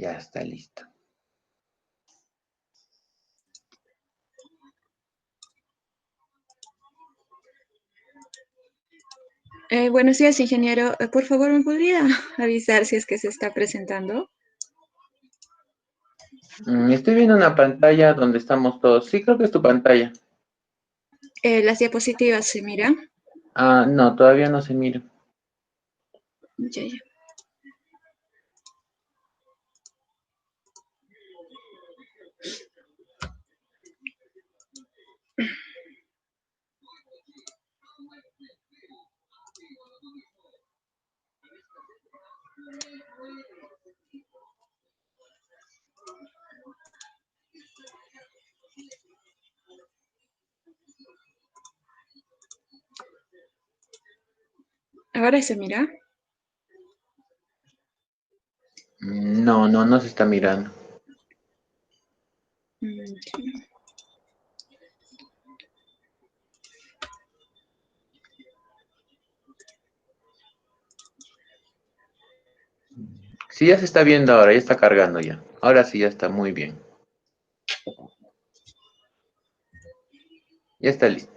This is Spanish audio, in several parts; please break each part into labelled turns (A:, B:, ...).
A: Ya está listo.
B: Buenos días, ingeniero. Por favor, ¿me podría avisar si es que se está presentando?
A: Estoy viendo una pantalla donde estamos todos. Sí, creo que es tu pantalla.
B: Las diapositivas se miran.
A: Ah, no, todavía no se mira.
B: Ya, ya. Ahora se mira.
A: No, no, no se está mirando.
B: Sí.
A: Sí, ya se está viendo ahora, ya está cargando ya. Ahora sí, ya está muy bien. Ya está listo.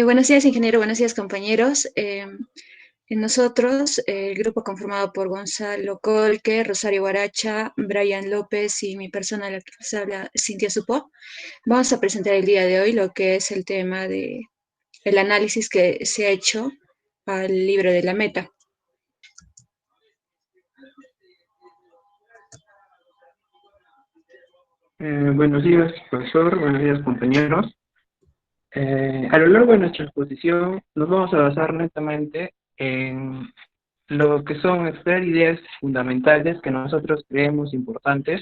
B: Buenos días, ingeniero. Buenos días, compañeros. Nosotros, el grupo conformado por Gonzalo Colque, Rosario Guaracha, Brian López y mi persona, la que les habla, Cintia Supó, vamos a presentar el día de hoy lo que es el tema de el análisis que se ha hecho al libro de la meta.
C: Buenos días, profesor. Buenos días, compañeros. A lo largo de nuestra exposición nos vamos a basar netamente en lo que son extraer ideas fundamentales que nosotros creemos importantes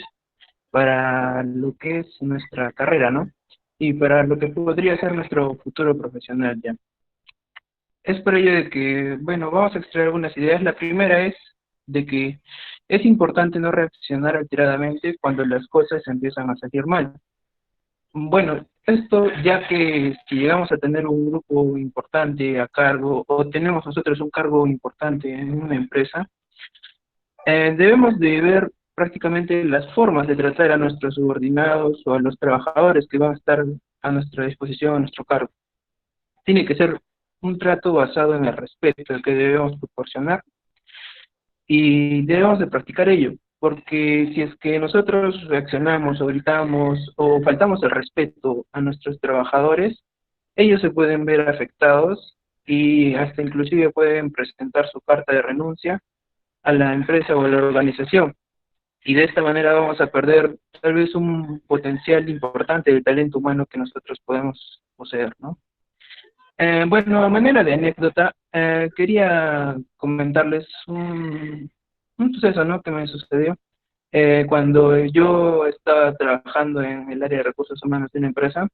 C: para lo que es nuestra carrera, ¿no? Y para lo que podría ser nuestro futuro profesional ya. Es por ello de que, bueno, vamos a extraer algunas ideas. La primera es de que es importante no reaccionar alteradamente cuando las cosas empiezan a salir mal. Bueno, esto ya que si llegamos a tener un grupo importante a cargo o tenemos nosotros un cargo importante en una empresa, debemos de ver prácticamente las formas de tratar a nuestros subordinados o a los trabajadores que van a estar a nuestra disposición, a nuestro cargo. Tiene que ser un trato basado en el respeto que debemos proporcionar y debemos de practicar ello, porque si es que nosotros reaccionamos o gritamos o faltamos el respeto a nuestros trabajadores, ellos se pueden ver afectados y hasta inclusive pueden presentar su carta de renuncia a la empresa o a la organización. Y de esta manera vamos a perder tal vez un potencial importante de talento humano que nosotros podemos poseer, ¿no? Bueno, a manera de anécdota, quería comentarles un suceso, ¿no?, que me sucedió cuando yo estaba trabajando en el área de recursos humanos de una empresa.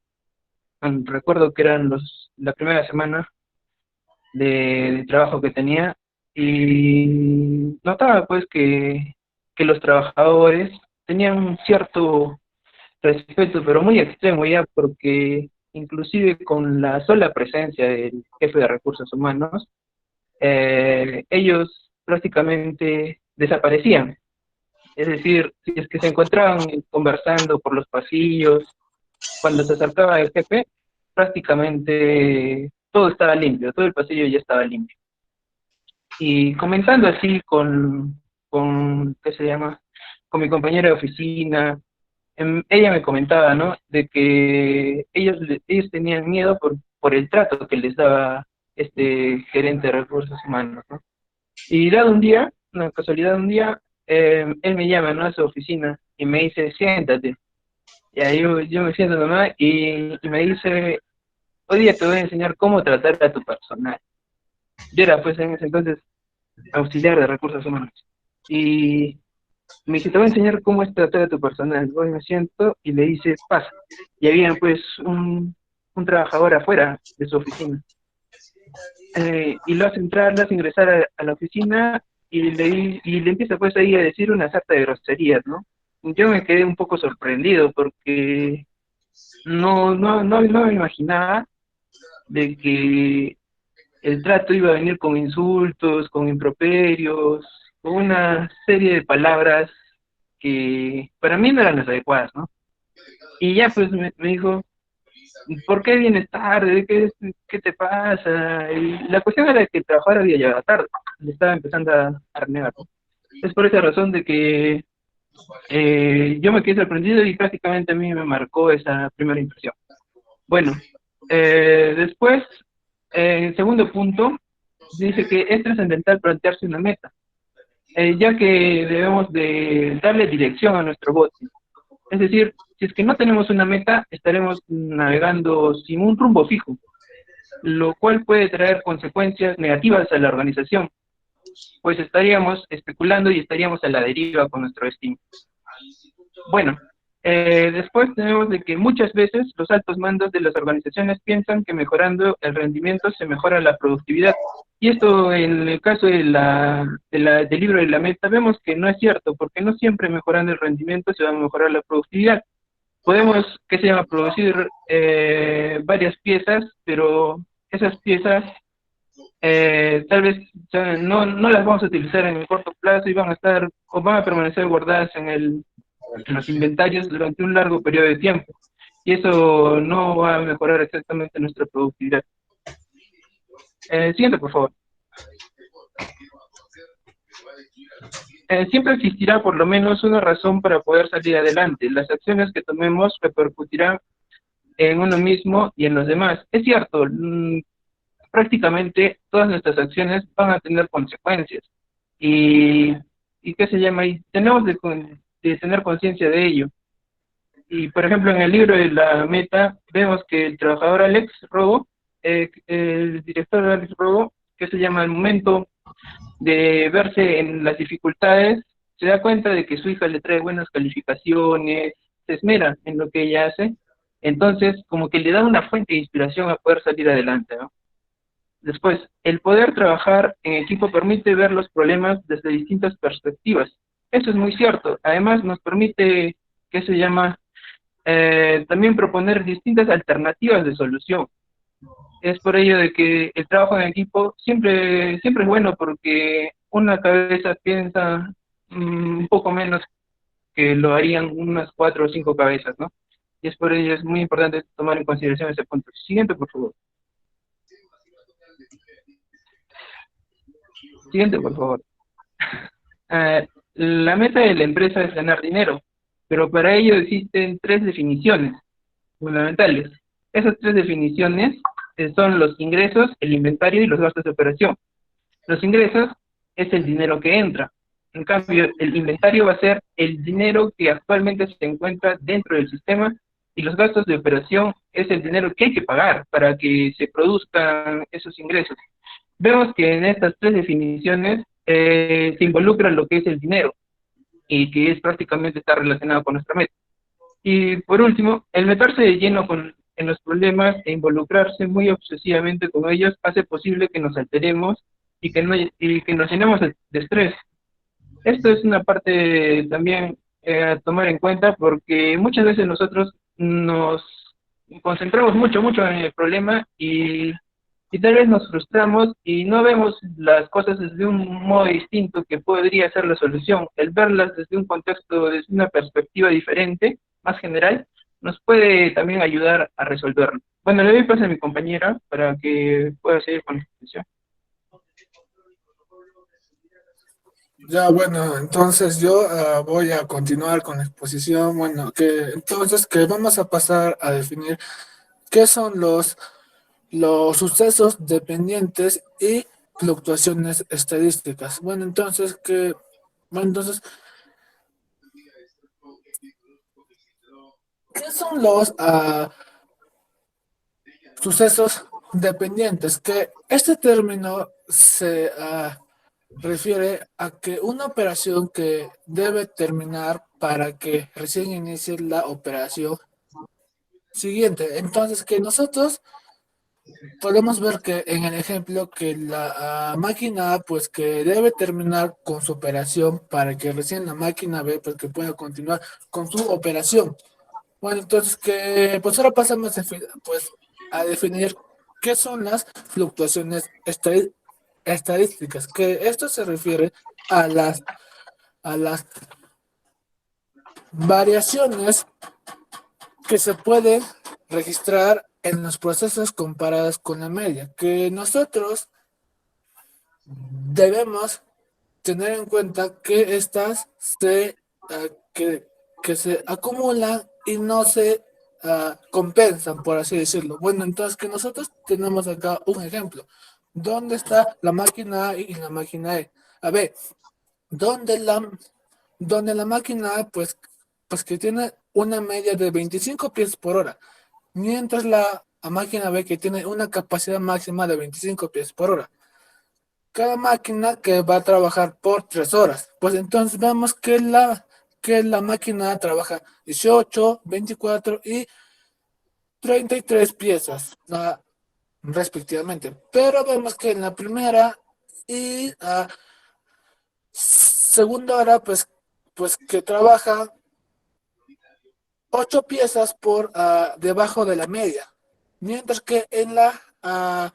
C: Recuerdo que eran la primera semana de trabajo que tenía y notaba pues que los trabajadores tenían un cierto respeto, pero muy extremo ya, porque inclusive con la sola presencia del jefe de recursos humanos, ellos prácticamente desaparecían. Es decir, si es que se encontraban conversando por los pasillos, cuando se acercaba el jefe, prácticamente todo estaba limpio, todo el pasillo ya estaba limpio. Y comentando así ¿qué se llama? Con mi compañera de oficina, ella me comentaba, ¿no?, de que ellos tenían miedo por el trato que les daba este gerente de recursos humanos, ¿no? Y dado un día, una casualidad un día, él me llama, ¿no?, a su oficina y me dice, siéntate. Y ahí yo me siento nomás y me dice, hoy día te voy a enseñar cómo tratar a tu personal. Yo era pues en ese entonces auxiliar de recursos humanos. Y me dice, te voy a enseñar cómo es tratar a tu personal. Voy, me siento y le dice, pasa. Y había pues un trabajador afuera de su oficina. Y lo hace entrar, lo hace ingresar a la oficina y le empieza pues ahí a decir una sarta de groserías, ¿no? Yo me quedé un poco sorprendido porque no me imaginaba de que el trato iba a venir con insultos, con improperios, con una serie de palabras que para mí no eran las adecuadas, ¿no? Y ya pues me dijo, ¿por qué vienes tarde? ¿Qué te pasa? Y la cuestión era que el trabajador había llegado tarde, le estaba empezando a renegar, ¿no? Es por esa razón de que yo me quedé sorprendido y prácticamente a mí me marcó esa primera impresión. Bueno, después, el segundo punto, dice que es trascendental plantearse una meta, ya que debemos de darle dirección a nuestro bote. Es decir, si es que no tenemos una meta, estaremos navegando sin un rumbo fijo, lo cual puede traer consecuencias negativas a la organización, pues estaríamos especulando y estaríamos a la deriva con nuestro destino. Bueno, después tenemos de que muchas veces los altos mandos de las organizaciones piensan que mejorando el rendimiento se mejora la productividad. Y esto en el caso del libro de la meta vemos que no es cierto, porque no siempre mejorando el rendimiento se va a mejorar la productividad. Podemos, ¿qué se llama?, producir varias piezas, pero esas piezas tal vez no las vamos a utilizar en el corto plazo y van a estar o van a permanecer guardadas en los inventarios durante un largo periodo de tiempo. Y eso no va a mejorar exactamente nuestra productividad. Siguiente, por favor. Siempre existirá por lo menos una razón para poder salir adelante. Las acciones que tomemos repercutirán en uno mismo y en los demás. Es cierto, prácticamente todas nuestras acciones van a tener consecuencias. ¿Y qué se llama? Y tenemos de tener conciencia de ello. Y, por ejemplo, en el libro de la meta, vemos que el trabajador Alex Robo, el director Alex Robo, que se llama al momento de verse en las dificultades, se da cuenta de que su hija le trae buenas calificaciones, se esmera en lo que ella hace, entonces como que le da una fuente de inspiración a poder salir adelante, ¿no? Después, el poder trabajar en equipo permite ver los problemas desde distintas perspectivas. Eso es muy cierto. Además, nos permite, ¿qué se llama? También proponer distintas alternativas de solución. Es por ello de que el trabajo en equipo siempre es bueno porque una cabeza piensa un poco menos que lo harían unas 4 o 5 cabezas, ¿no? Y es por ello es muy importante tomar en consideración ese punto. Siguiente, por favor. Siguiente, por favor. La meta de la empresa es ganar dinero, pero para ello existen 3 definiciones fundamentales. Esas 3 definiciones son los ingresos, el inventario y los gastos de operación. Los ingresos es el dinero que entra. En cambio, el inventario va a ser el dinero que actualmente se encuentra dentro del sistema y los gastos de operación es el dinero que hay que pagar para que se produzcan esos ingresos. Vemos que en estas 3 definiciones se involucra lo que es el dinero y que es prácticamente está relacionado con nuestra meta. Y por último, el meterse de lleno en los problemas e involucrarse muy obsesivamente con ellos hace posible que nos alteremos y que nos llenemos de estrés. Esto es una parte también a tomar en cuenta porque muchas veces nosotros nos concentramos mucho en el problema y tal vez nos frustramos y no vemos las cosas desde un modo distinto que podría ser la solución. El verlas desde un contexto, desde una perspectiva diferente, más general, nos puede también ayudar a resolverlo. Bueno, le doy paso a mi compañera para que pueda seguir con la exposición.
D: Ya, bueno, entonces yo voy a continuar con la exposición. Bueno, que vamos a pasar a definir qué son los sucesos dependientes y fluctuaciones estadísticas. Bueno, entonces, ¿qué son los sucesos dependientes? Que este término se refiere a que una operación que debe terminar para que recién inicie la operación siguiente. Entonces, que nosotros podemos ver que en el ejemplo que la máquina A, pues que debe terminar con su operación para que recién la máquina B, pues que pueda continuar con su operación. Bueno, entonces que, pues ahora pasamos pues, a definir ¿qué son las fluctuaciones estadísticas? Que esto se refiere a las variaciones que se pueden registrar en los procesos comparadas con la media, que nosotros debemos tener en cuenta que estas que se acumulan y no se compensan, por así decirlo. Bueno, entonces que nosotros tenemos acá un ejemplo. ¿Dónde está la máquina A y la máquina E? A ver, ¿dónde la máquina A, pues que tiene una media de 25 pies por hora, mientras la máquina B que tiene una capacidad máxima de 25 pies por hora? Cada máquina que va a trabajar por 3 horas. Pues entonces vemos que la máquina trabaja 18, 24 y 33 piezas respectivamente. Pero vemos que en la primera y segunda hora, pues que trabaja 8 piezas por debajo de la media. Mientras que en la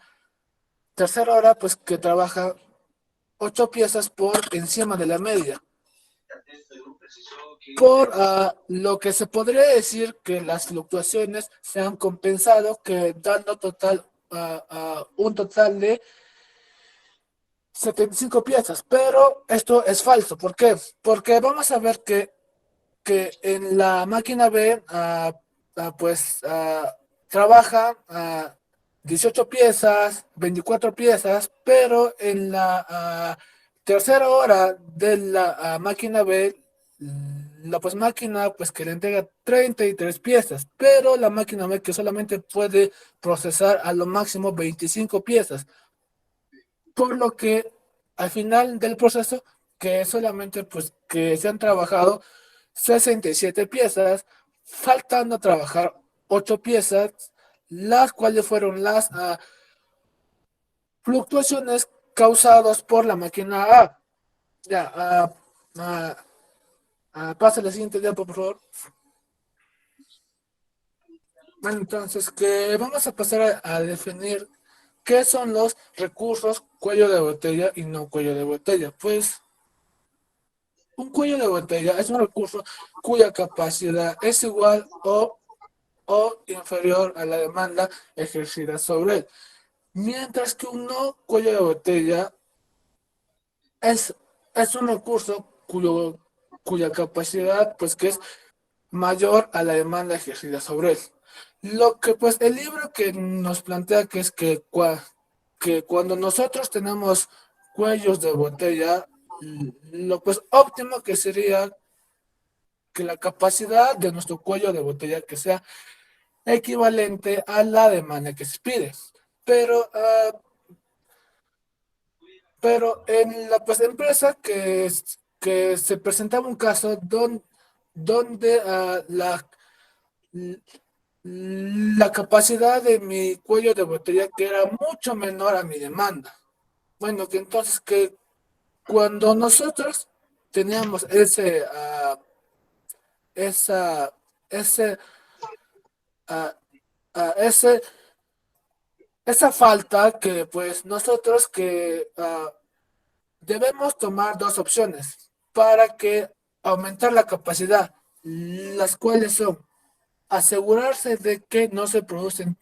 D: tercera hora, pues que trabaja 8 piezas por encima de la media. Por lo que se podría decir que las fluctuaciones se han compensado, que dando un total de 75 piezas. Pero esto es falso. ¿Por qué? Porque vamos a ver que en la máquina B, trabaja 18 piezas, 24 piezas, pero en la tercera hora de la máquina B, la pues máquina pues que le entrega 33 piezas, pero la máquina B que solamente puede procesar a lo máximo 25 piezas, por lo que al final del proceso que solamente pues que se han trabajado 67 piezas, faltando trabajar 8 piezas, las cuales fueron las fluctuaciones causadas por la máquina A. Ya, pasa la siguiente diapo, por favor. Bueno, entonces, que vamos a pasar a definir qué son los recursos cuello de botella y no cuello de botella. Pues, un cuello de botella es un recurso cuya capacidad es igual o inferior a la demanda ejercida sobre él. Mientras que un no cuello de botella es, es un recurso cuya capacidad pues que es mayor a la demanda ejercida sobre él. Lo que pues el libro que nos plantea que es que cuando nosotros tenemos cuellos de botella, lo pues óptimo que sería que la capacidad de nuestro cuello de botella que sea equivalente a la demanda que se pide. Pero, pero en la pues, empresa que se presentaba un caso donde la capacidad de mi cuello de botella que era mucho menor a mi demanda. Bueno, que entonces que cuando nosotros teníamos esa, ese, ah, ese esa falta que pues nosotros que debemos tomar dos opciones para que aumentar la capacidad, las cuales son asegurarse de que no se producen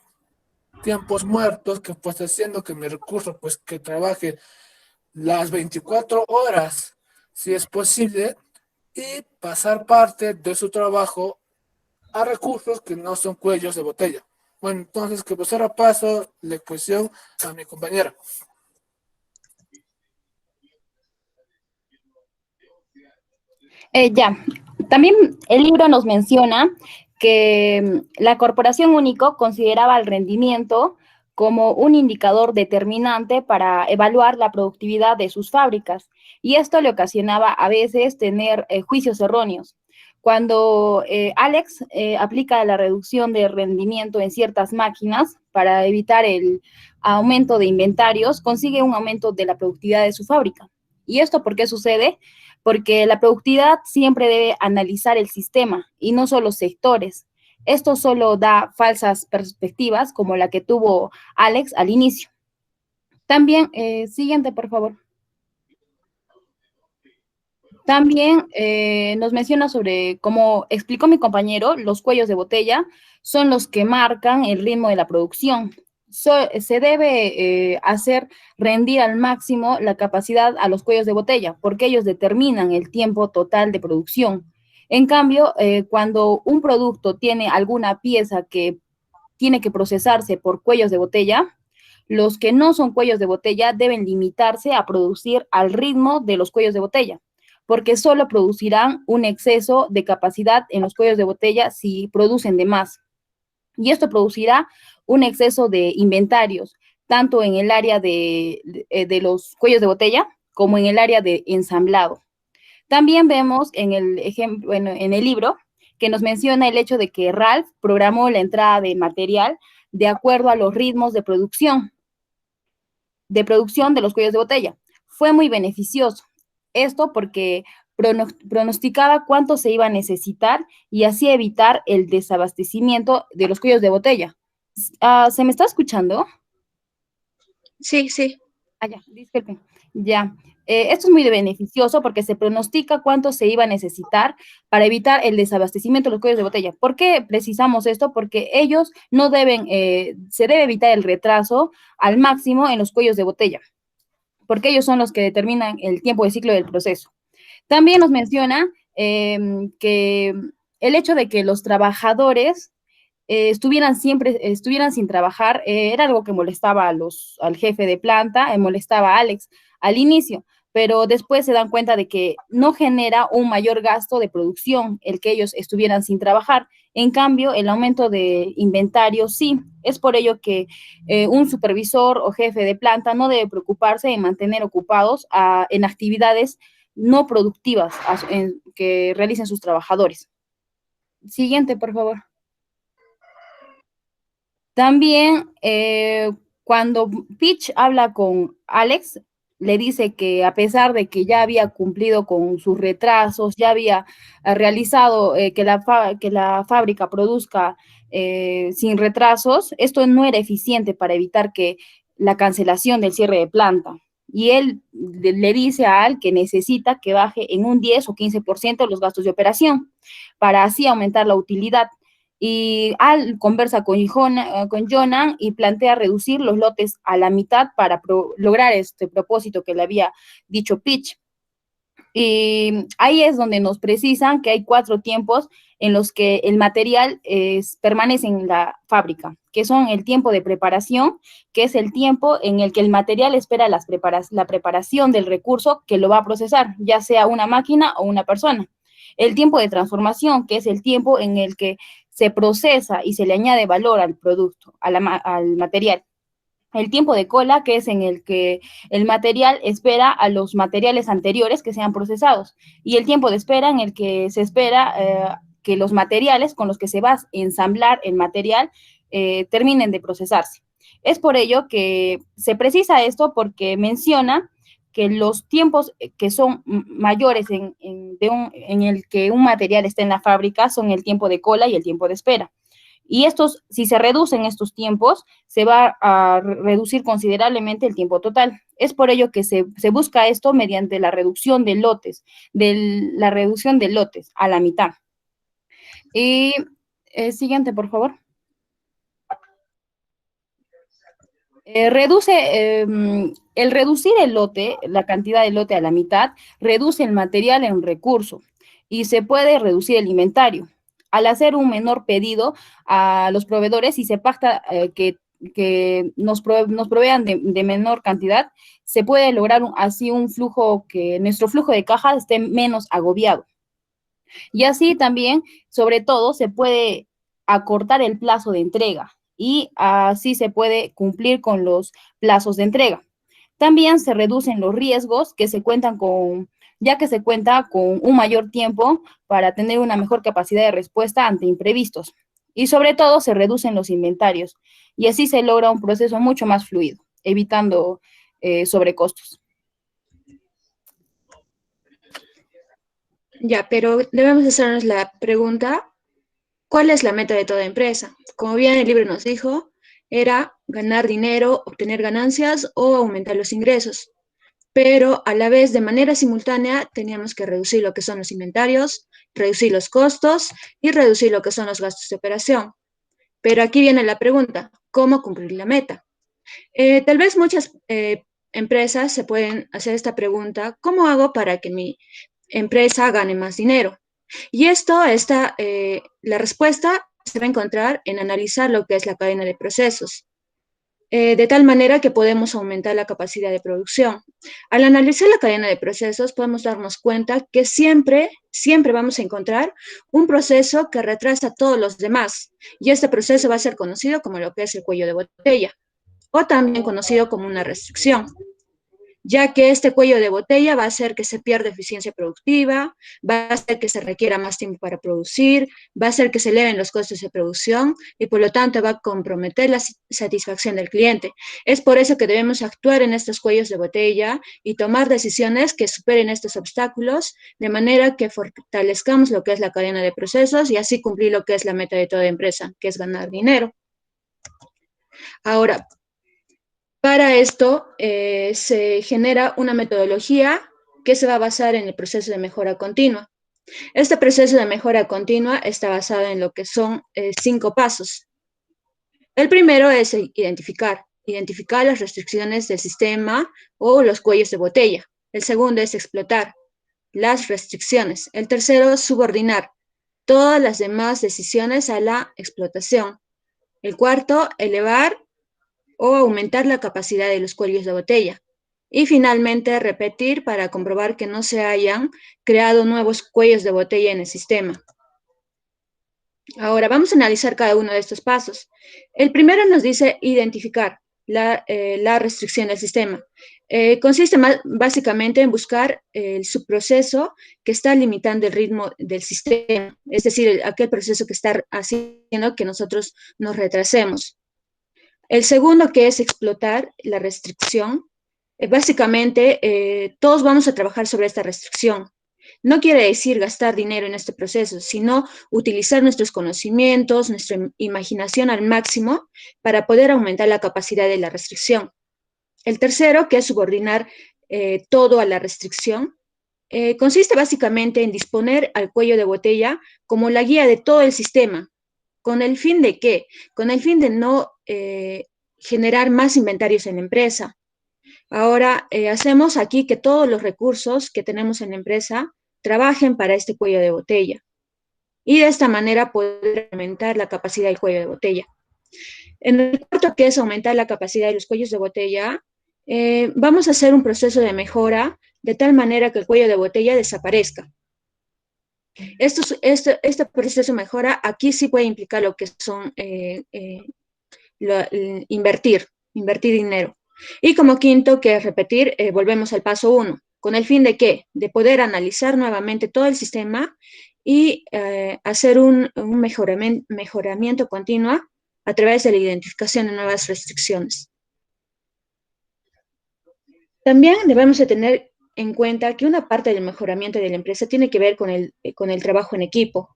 D: tiempos muertos, que pues haciendo que mi recurso pues que trabaje las 24 horas si es posible y pasar parte de su trabajo a recursos que no son cuellos de botella. Bueno, entonces que pues ahora paso la exposición a mi compañera.
E: Ya, también el libro nos menciona que la Corporación Único consideraba el rendimiento como un indicador determinante para evaluar la productividad de sus fábricas, y esto le ocasionaba a veces tener juicios erróneos. Cuando Alex aplica la reducción de rendimiento en ciertas máquinas para evitar el aumento de inventarios, consigue un aumento de la productividad de su fábrica. ¿Y esto por qué sucede? Porque la productividad siempre debe analizar el sistema y no solo sectores. Esto solo da falsas perspectivas como la que tuvo Alex al inicio. También, siguiente, por favor. También nos menciona sobre, como explicó mi compañero, los cuellos de botella son los que marcan el ritmo de la producción. Se debe hacer rendir al máximo la capacidad a los cuellos de botella, porque ellos determinan el tiempo total de producción. En cambio, cuando un producto tiene alguna pieza que tiene que procesarse por cuellos de botella, los que no son cuellos de botella deben limitarse a producir al ritmo de los cuellos de botella, porque solo producirán un exceso de capacidad en los cuellos de botella si producen de más. Y esto producirá un exceso de inventarios, tanto en el área de los cuellos de botella como en el área de ensamblado. También vemos en el ejemplo, en el libro, que nos menciona el hecho de que Ralph programó la entrada de material de acuerdo a los ritmos de producción de los cuellos de botella. Fue muy beneficioso. Esto porque pronosticaba cuánto se iba a necesitar y así evitar el desabastecimiento de los cuellos de botella. ¿Se me está escuchando?
B: Sí, sí.
E: Ya, disculpen. Ya. Esto es muy beneficioso porque se pronostica cuánto se iba a necesitar para evitar el desabastecimiento de los cuellos de botella. ¿Por qué precisamos esto? Porque ellos no deben, se debe evitar el retraso al máximo en los cuellos de botella, porque ellos son los que determinan el tiempo de ciclo del proceso. También nos menciona que el hecho de que los trabajadores estuvieran sin trabajar, era algo que molestaba al jefe de planta, molestaba a Alex al inicio, pero después se dan cuenta de que no genera un mayor gasto de producción el que ellos estuvieran sin trabajar. En cambio, el aumento de inventario sí. Es por ello que un supervisor o jefe de planta no debe preocuparse en mantener ocupados en actividades no productivas que realicen sus trabajadores. Siguiente, por favor. También cuando Peach habla con Alex, le dice que a pesar de que ya había cumplido con sus retrasos, ya había realizado que la fábrica produzca sin retrasos, esto no era eficiente para evitar que la cancelación del cierre de planta. Y él le dice a Al que necesita que baje en un 10 o 15% los gastos de operación para así aumentar la utilidad. Y Al conversa con Jonan y plantea reducir los lotes a la mitad para lograr este propósito que le había dicho Peach. Y ahí es donde nos precisan que hay 4 tiempos en los que el material permanece en la fábrica, que son el tiempo de preparación, que es el tiempo en el que el material espera la preparación del recurso que lo va a procesar, ya sea una máquina o una persona. El tiempo de transformación, que es el tiempo en el que se procesa y se le añade valor al producto, al material. El tiempo de cola, que es en el que el material espera a los materiales anteriores que sean procesados. Y el tiempo de espera en el que se espera que los materiales con los que se va a ensamblar el material terminen de procesarse. Es por ello que se precisa esto porque menciona que los tiempos que son mayores en el que un material está en la fábrica son el tiempo de cola y el tiempo de espera. Y si se reducen estos tiempos, se va a reducir considerablemente el tiempo total. Es por ello que se busca esto mediante la reducción de lotes, a la mitad. Y siguiente, por favor. El reducir el lote, la cantidad de lote a la mitad, reduce el material en recurso y se puede reducir el inventario. Al hacer un menor pedido a los proveedores y se pacta que nos provean de menor cantidad, se puede lograr así un flujo, que nuestro flujo de caja esté menos agobiado. Y así también, sobre todo, se puede acortar el plazo de entrega y así se puede cumplir con los plazos de entrega. También se reducen los riesgos ya que se cuenta con un mayor tiempo para tener una mejor capacidad de respuesta ante imprevistos. Y sobre todo se reducen los inventarios y así se logra un proceso mucho más fluido, evitando sobrecostos.
B: Ya, pero debemos hacernos la pregunta, ¿Cuál es la meta de toda empresa? Como bien el libro nos dijo, era ganar dinero, obtener ganancias o aumentar los ingresos. Pero a la vez, de manera simultánea, teníamos que reducir lo que son los inventarios, reducir los costos y reducir lo que son los gastos de operación. Pero aquí viene la pregunta, ¿cómo cumplir la meta? Tal vez muchas empresas se pueden hacer esta pregunta, ¿cómo hago para que mi empresa gane más dinero? Y la respuesta se va a encontrar en analizar lo que es la cadena de procesos, de tal manera que podemos aumentar la capacidad de producción. Al analizar la cadena de procesos, podemos darnos cuenta que siempre vamos a encontrar un proceso que retrasa a todos los demás, y este proceso va a ser conocido como lo que es el cuello de botella, o también conocido como una restricción, ya que este cuello de botella va a hacer que se pierda eficiencia productiva, va a hacer que se requiera más tiempo para producir, va a hacer que se eleven los costos de producción y por lo tanto va a comprometer la satisfacción del cliente. Es por eso que debemos actuar en estos cuellos de botella y tomar decisiones que superen estos obstáculos de manera que fortalezcamos lo que es la cadena de procesos y así cumplir lo que es la meta de toda empresa, que es ganar dinero. Ahora, para esto se genera una metodología que se va a basar en el proceso de mejora continua. Este proceso de mejora continua está basado en lo que son 5 pasos. El primero es identificar las restricciones del sistema o los cuellos de botella. El segundo es explotar las restricciones. El tercero es subordinar todas las demás decisiones a la explotación. El cuarto, elevar o aumentar la capacidad de los cuellos de botella. Y finalmente, repetir para comprobar que no se hayan creado nuevos cuellos de botella en el sistema. Ahora, vamos a analizar cada uno de estos pasos. El primero nos dice identificar la restricción del sistema. Consiste básicamente en buscar el subproceso que está limitando el ritmo del sistema, es decir, aquel proceso que está haciendo que nosotros nos retrasemos. El segundo, que es explotar la restricción, básicamente todos vamos a trabajar sobre esta restricción. No quiere decir gastar dinero en este proceso, sino utilizar nuestros conocimientos, nuestra imaginación al máximo para poder aumentar la capacidad de la restricción. El tercero, que es subordinar todo a la restricción, consiste básicamente en disponer al cuello de botella como la guía de todo el sistema. ¿Con el fin de qué? Con el fin de no generar más inventarios en la empresa. Ahora, hacemos aquí que todos los recursos que tenemos en la empresa trabajen para este cuello de botella. Y de esta manera poder aumentar la capacidad del cuello de botella. En el cuarto, que es aumentar la capacidad de los cuellos de botella, vamos a hacer un proceso de mejora de tal manera que el cuello de botella desaparezca. Este proceso de mejora aquí sí puede implicar lo que son invertir dinero. Y como quinto, que es repetir, volvemos al paso 1. ¿Con el fin de qué? De poder analizar nuevamente todo el sistema y hacer un mejoramiento continuo a través de la identificación de nuevas restricciones. También debemos de tener en cuenta que una parte del mejoramiento de la empresa tiene que ver con el trabajo en equipo,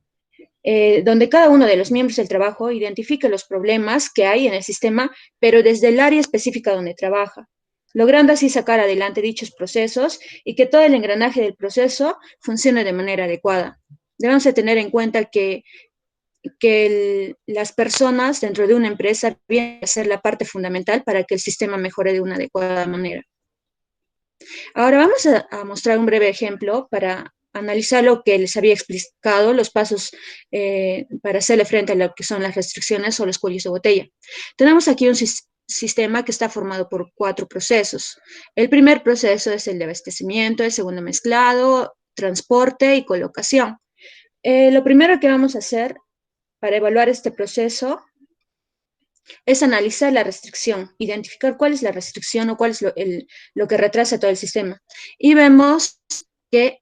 B: donde cada uno de los miembros del trabajo identifica los problemas que hay en el sistema, pero desde el área específica donde trabaja, logrando así sacar adelante dichos procesos y que todo el engranaje del proceso funcione de manera adecuada. Debemos de tener en cuenta que las personas dentro de una empresa vienen a ser la parte fundamental para que el sistema mejore de una adecuada manera. Ahora vamos a mostrar un breve ejemplo para analizar lo que les había explicado, los pasos para hacerle frente a lo que son las restricciones o los cuellos de botella. Tenemos aquí un sistema que está formado por 4 procesos. El primer proceso es el de abastecimiento, el segundo mezclado, transporte y colocación. Lo primero que vamos a hacer para evaluar este proceso es analizar la restricción, identificar cuál es la restricción o cuál es lo que retrasa todo el sistema. Y vemos que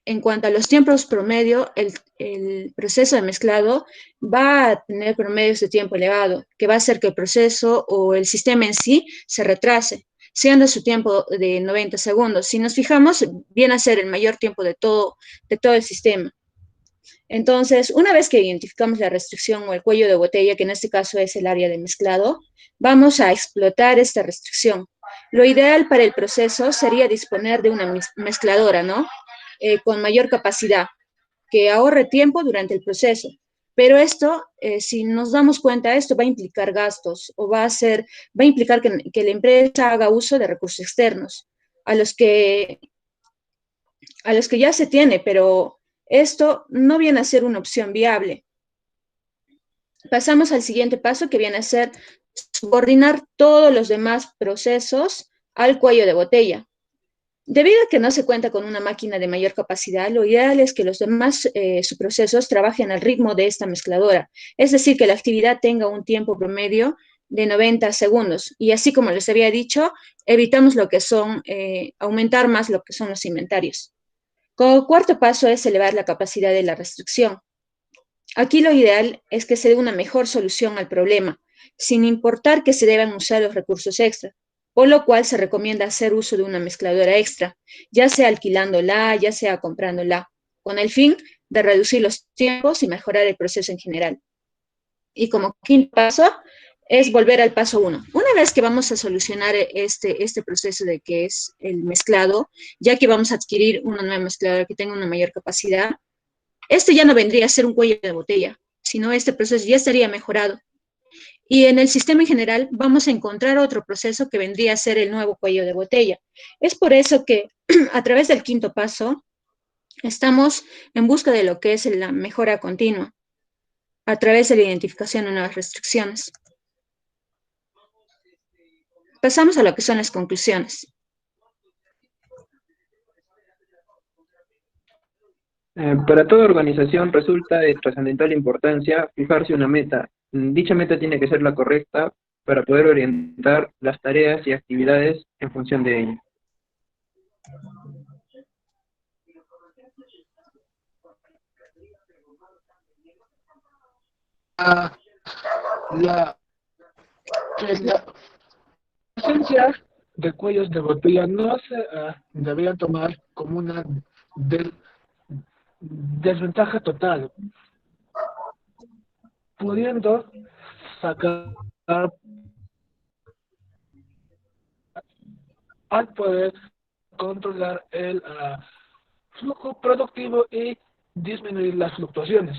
B: en cuanto a los tiempos promedio, el proceso de mezclado va a tener promedios de tiempo elevado, que va a hacer que el proceso o el sistema en sí se retrase, siendo su tiempo de 90 segundos. Si nos fijamos, viene a ser el mayor tiempo de todo el sistema. Entonces, una vez que identificamos la restricción o el cuello de botella, que en este caso es el área de mezclado, vamos a explotar esta restricción. Lo ideal para el proceso sería disponer de una mezcladora, ¿no? Con mayor capacidad, que ahorre tiempo durante el proceso. Pero esto, si nos damos cuenta, esto va a implicar gastos o va a implicar que la empresa haga uso de recursos externos, a los que, a los que ya se tiene, pero esto no viene a ser una opción viable. Pasamos al siguiente paso, que viene a ser subordinar todos los demás procesos al cuello de botella. Debido a que no se cuenta con una máquina de mayor capacidad, lo ideal es que los demás subprocesos trabajen al ritmo de esta mezcladora, es decir, que la actividad tenga un tiempo promedio de 90 segundos. Y así como les había dicho, evitamos lo que son, aumentar más lo que son los inventarios. Como cuarto paso es elevar la capacidad de la restricción. Aquí lo ideal es que se dé una mejor solución al problema, sin importar que se deban usar los recursos extra, por lo cual se recomienda hacer uso de una mezcladora extra, ya sea alquilándola, ya sea comprándola, con el fin de reducir los tiempos y mejorar el proceso en general. Y como quinto paso es volver al paso 1. Una vez que vamos a solucionar este proceso de que es el mezclado, ya que vamos a adquirir una nueva mezcladora que tenga una mayor capacidad, este ya no vendría a ser un cuello de botella, sino este proceso ya estaría mejorado. Y en el sistema en general vamos a encontrar otro proceso que vendría a ser el nuevo cuello de botella. Es por eso que a través del quinto paso estamos en busca de lo que es la mejora continua, a través de la identificación de nuevas restricciones. Pasamos a lo que son las conclusiones.
C: Para toda organización resulta de trascendental importancia fijarse una meta. Dicha meta tiene que ser la correcta para poder orientar las tareas y actividades en función de ella.
D: Ah, la, que la ausencia de cuellos de botella no se debería tomar como una de- desventaja total, pudiendo sacar al poder controlar el flujo productivo y disminuir las fluctuaciones.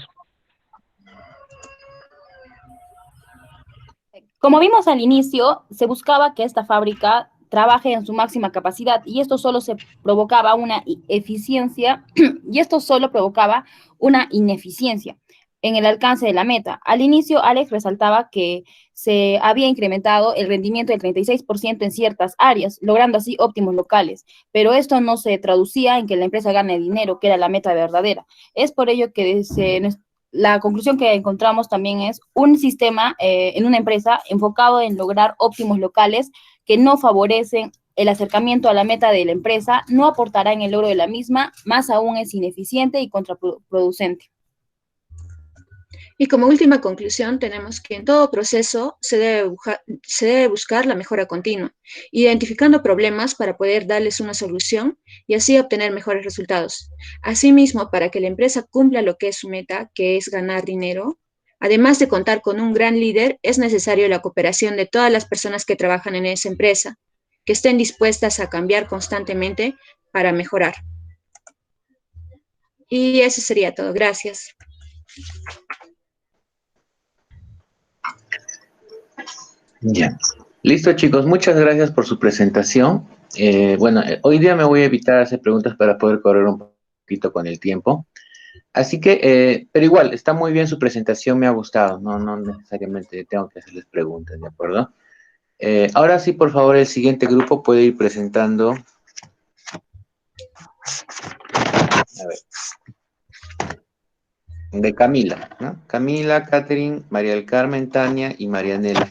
E: Como vimos al inicio, se buscaba que esta fábrica trabaje en su máxima capacidad y esto solo se provocaba una eficiencia y esto solo provocaba una ineficiencia en el alcance de la meta. Al inicio, Alex resaltaba que se había incrementado el rendimiento del 36% en ciertas áreas, logrando así óptimos locales, pero esto no se traducía en que la empresa gane dinero, que era la meta verdadera. Es por ello que la conclusión que encontramos también es un sistema en una empresa enfocado en lograr óptimos locales que no favorecen el acercamiento a la meta de la empresa, no aportará en el logro de la misma, más aún es ineficiente y contraproducente.
B: Y como última conclusión, tenemos que en todo proceso se debe buscar la mejora continua, identificando problemas para poder darles una solución y así obtener mejores resultados. Asimismo, para que la empresa cumpla lo que es su meta, que es ganar dinero, además de contar con un gran líder, es necesario la cooperación de todas las personas que trabajan en esa empresa, que estén dispuestas a cambiar constantemente para mejorar. Y eso sería todo. Gracias.
A: Ya. Listo, chicos. Muchas gracias por su presentación. Bueno, hoy día me voy a evitar hacer preguntas para poder correr un poquito con el tiempo. Así que, pero igual, está muy bien su presentación, me ha gustado. No necesariamente tengo que hacerles preguntas, ¿de acuerdo? Ahora sí, por favor, el siguiente grupo puede ir presentando. A ver. De Camila, ¿no? Camila, Catherine, María del Carmen, Tania y Marianela.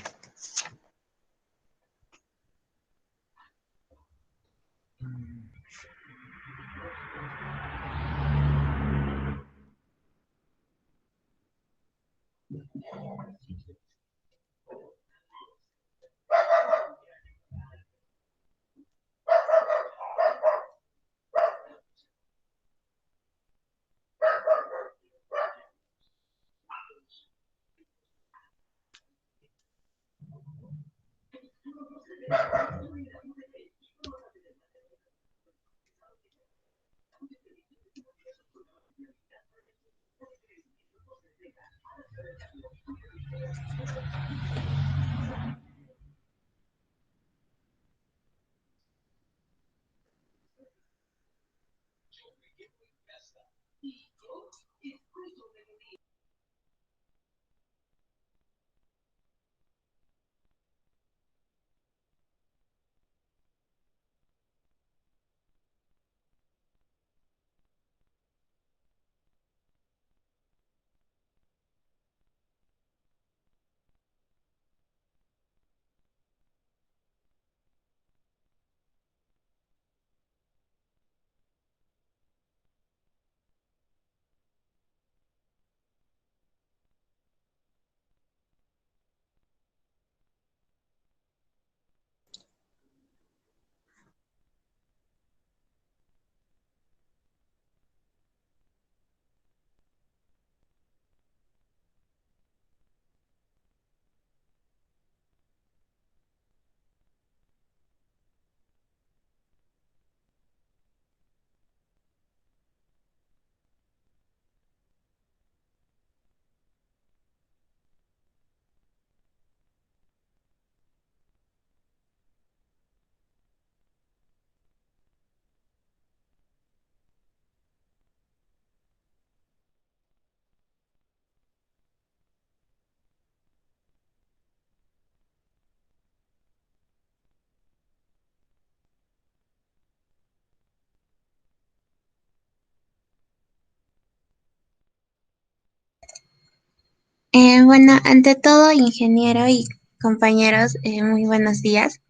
F: Bueno, ante todo, ingeniero y compañeros, muy buenos días.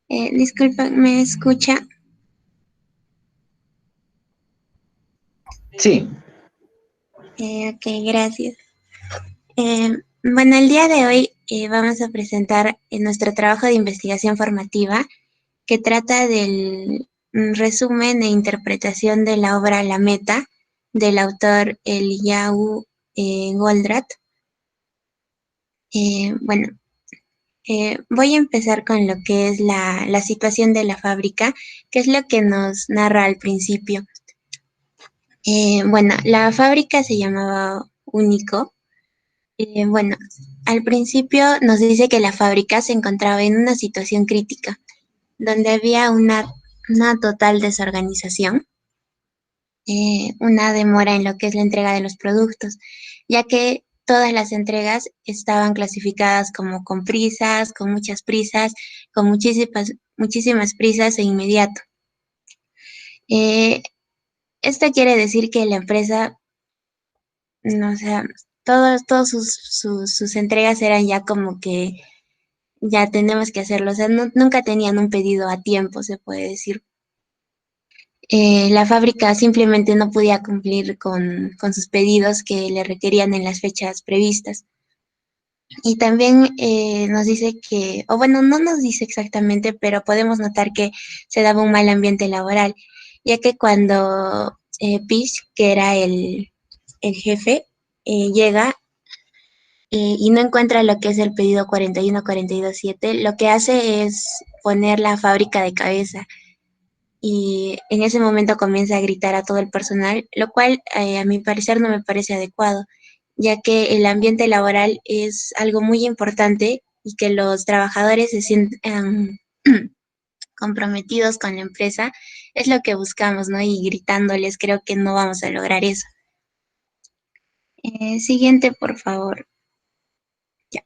F: Disculpen, ¿me escucha?
A: Sí,
F: Ok, gracias. Bueno, el día de hoy vamos a presentar nuestro trabajo de investigación formativa que trata del resumen e interpretación de la obra La Meta del autor Eliyahu Goldratt. Bueno, voy a empezar con lo que es la situación de la fábrica, que es lo que nos narra al principio. Bueno, la fábrica se llamaba Único. Bueno, al principio nos dice que la fábrica se encontraba en una situación crítica, donde había una total desorganización, una demora en lo que es la entrega de los productos, ya que todas las entregas estaban clasificadas como con prisas, con muchas prisas, con muchísimas prisas e inmediato. Eh, Esto quiere decir que la empresa, no, o sea, todos sus entregas eran ya como que ya tenemos que hacerlo, o sea, nunca tenían un pedido a tiempo, se puede decir. La fábrica simplemente no podía cumplir con sus pedidos que le requerían en las fechas previstas. Y también nos dice que, o bueno, no nos dice exactamente, pero podemos notar que se daba un mal ambiente laboral, ya que cuando Pish, que era el jefe, llega y no encuentra lo que es el pedido 41-42-7, lo que hace es poner la fábrica de cabeza y en ese momento comienza a gritar a todo el personal, lo cual a mi parecer no me parece adecuado, ya que el ambiente laboral es algo muy importante y que los trabajadores se sientan comprometidos con la empresa es lo que buscamos, ¿no? Y gritándoles creo que no vamos a lograr eso. Siguiente, por favor. Ya.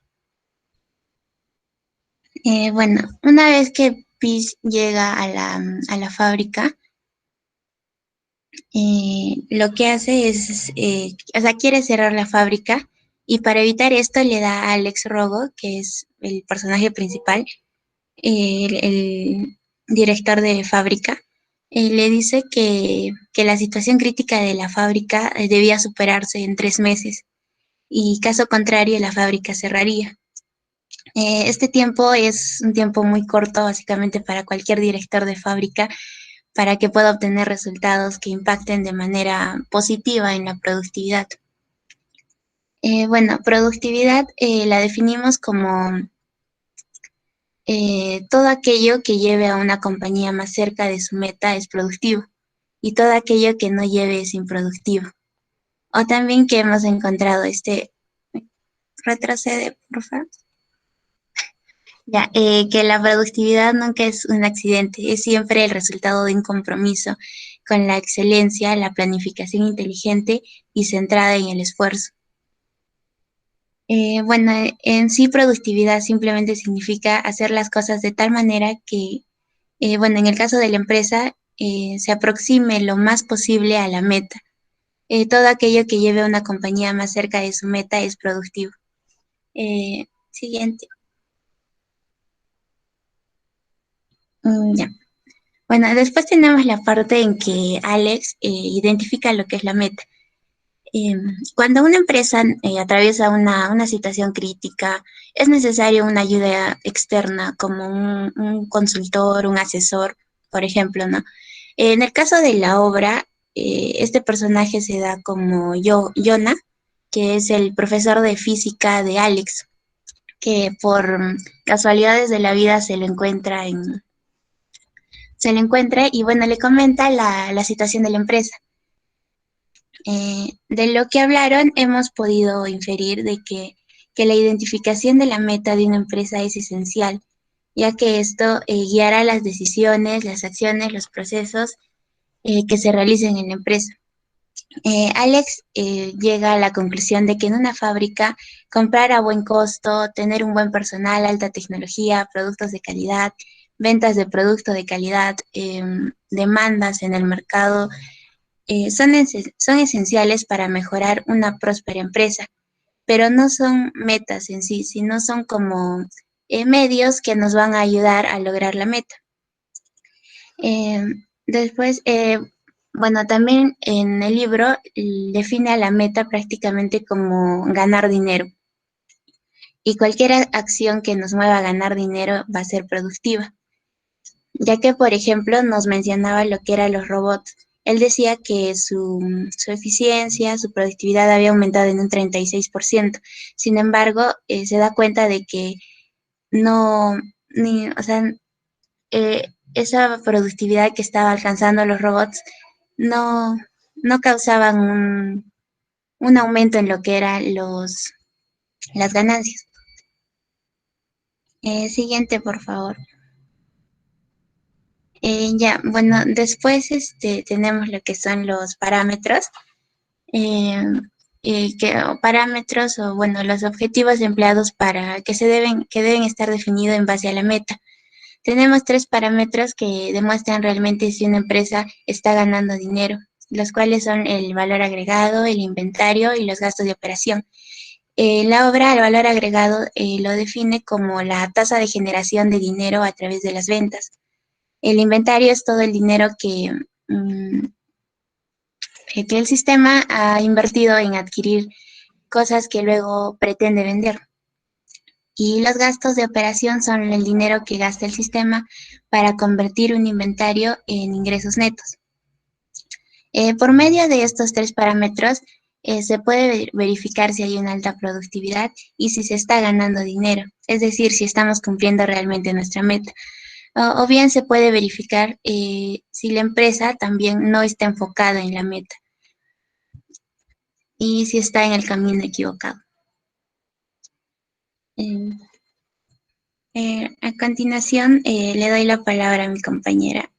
F: Bueno, una vez que Peace llega a la fábrica, lo que hace es, o sea, quiere cerrar la fábrica y para evitar esto le da a Alex Rogo, que es el personaje principal, el director de fábrica, le dice que la situación crítica de la fábrica debía superarse en 3 meses y caso contrario la fábrica cerraría. Este tiempo es un tiempo muy corto básicamente para cualquier director de fábrica para que pueda obtener resultados que impacten de manera positiva en la productividad. Bueno, productividad la definimos como todo aquello que lleve a una compañía más cerca de su meta es productivo y todo aquello que no lleve es improductivo. O también que hemos encontrado retrocede, por favor. Ya, que la productividad nunca es un accidente, es siempre el resultado de un compromiso con la excelencia, la planificación inteligente y centrada en el esfuerzo. Bueno, en sí productividad simplemente significa hacer las cosas de tal manera que, bueno, en el caso de la empresa, se aproxime lo más posible a la meta. Todo aquello que lleve a una compañía más cerca de su meta es productivo. Siguiente. Ya. Bueno, después tenemos la parte en que Alex identifica lo que es la meta. Cuando una empresa atraviesa una situación crítica, es necesario una ayuda externa como un consultor, un asesor, por ejemplo, ¿no? En el caso de la obra, este personaje se da como Jonah, que es el profesor de física de Alex, que por casualidades de la vida se le encuentra y bueno, le comenta la situación de la empresa. De lo que hablaron, hemos podido inferir de que la identificación de la meta de una empresa es esencial, ya que esto guiará las decisiones, las acciones, los procesos que se realicen en la empresa. Alex llega a la conclusión de que en una fábrica comprar a buen costo, tener un buen personal, alta tecnología, productos de calidad, ventas de producto de calidad, demandas en el mercado, son esenciales para mejorar una próspera empresa. pero no son metas en sí, sino son como medios que nos van a ayudar a lograr la meta. Después, bueno, también en el libro define a la meta prácticamente como ganar dinero. Y cualquier acción que nos mueva a ganar dinero va a ser productiva. Ya que, por ejemplo, nos mencionaba lo que eran los robots. Él decía que su eficiencia, su productividad había aumentado en un 36%. Sin embargo, se da cuenta de que no, o sea, esa productividad que estaba alcanzando los robots no, no causaban un aumento en lo que eran las ganancias. Siguiente, por favor. Ya, bueno, después tenemos lo que son los parámetros, parámetros o bueno, los objetivos empleados para que deben estar definidos en base a la meta. Tenemos 3 parámetros que demuestran realmente si una empresa está ganando dinero, los cuales son el valor agregado, el inventario y los gastos de operación. La obra, el valor agregado, lo define como la tasa de generación de dinero a través de las ventas. El inventario es todo el dinero que el sistema ha invertido en adquirir cosas que luego pretende vender. Y los gastos de operación son el dinero que gasta el sistema para convertir un inventario en ingresos netos. Por medio de estos 3 parámetros, se puede verificar si hay una alta productividad y si se está ganando dinero, es decir, si estamos cumpliendo realmente nuestra meta. O bien se puede verificar si la empresa también no está enfocada en la meta y si está en el camino equivocado. A continuación, le doy la palabra a mi compañera.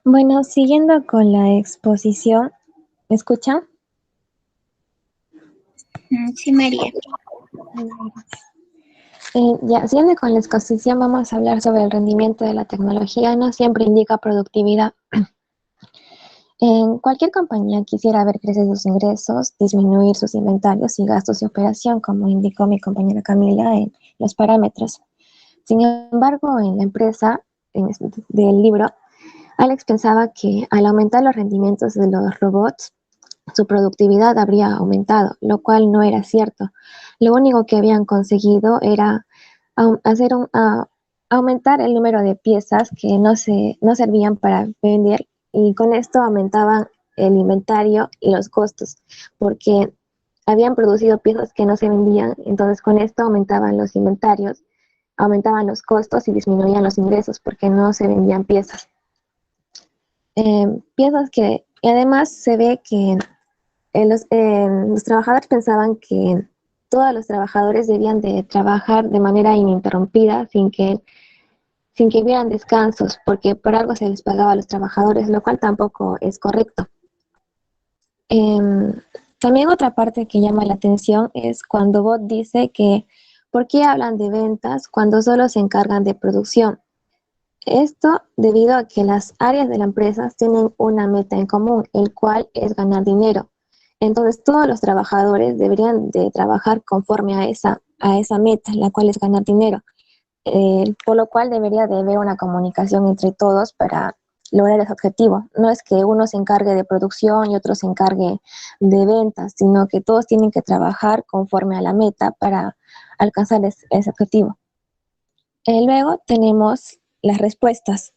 G: Bueno, siguiendo con la exposición, ¿me escuchan?
F: Sí, María.
G: Ya, siguiendo con la exposición, vamos a hablar sobre el rendimiento de la tecnología. No siempre indica productividad. En cualquier compañía quisiera ver crecer sus ingresos, disminuir sus inventarios y gastos de operación, como indicó mi compañera Camila en los parámetros. Sin embargo, en la empresa del libro, Alex pensaba que al aumentar los rendimientos de los robots, su productividad habría aumentado, lo cual no era cierto. Lo único que habían conseguido era aumentar el número de piezas que no servían para vender, y con esto aumentaban el inventario y los costos, porque habían producido piezas que no se vendían. Entonces con esto aumentaban los inventarios, aumentaban los costos y disminuían los ingresos porque no se vendían piezas. Piezas que además se ve que los trabajadores pensaban que todos los trabajadores debían de trabajar de manera ininterrumpida sin que hubieran descansos, porque por algo se les pagaba a los trabajadores, lo cual tampoco es correcto. También otra parte que llama la atención es cuando Bot dice que ¿por qué hablan de ventas cuando solo se encargan de producción? Esto debido a que las áreas de la empresa tienen una meta en común, el cual es ganar dinero. Entonces todos los trabajadores deberían de trabajar conforme a esa meta, la cual es ganar dinero. Por lo cual debería de haber una comunicación entre todos para lograr ese objetivo. No es que uno se encargue de producción y otro se encargue de ventas, sino que todos tienen que trabajar conforme a la meta para alcanzar ese objetivo. Luego tenemos las respuestas.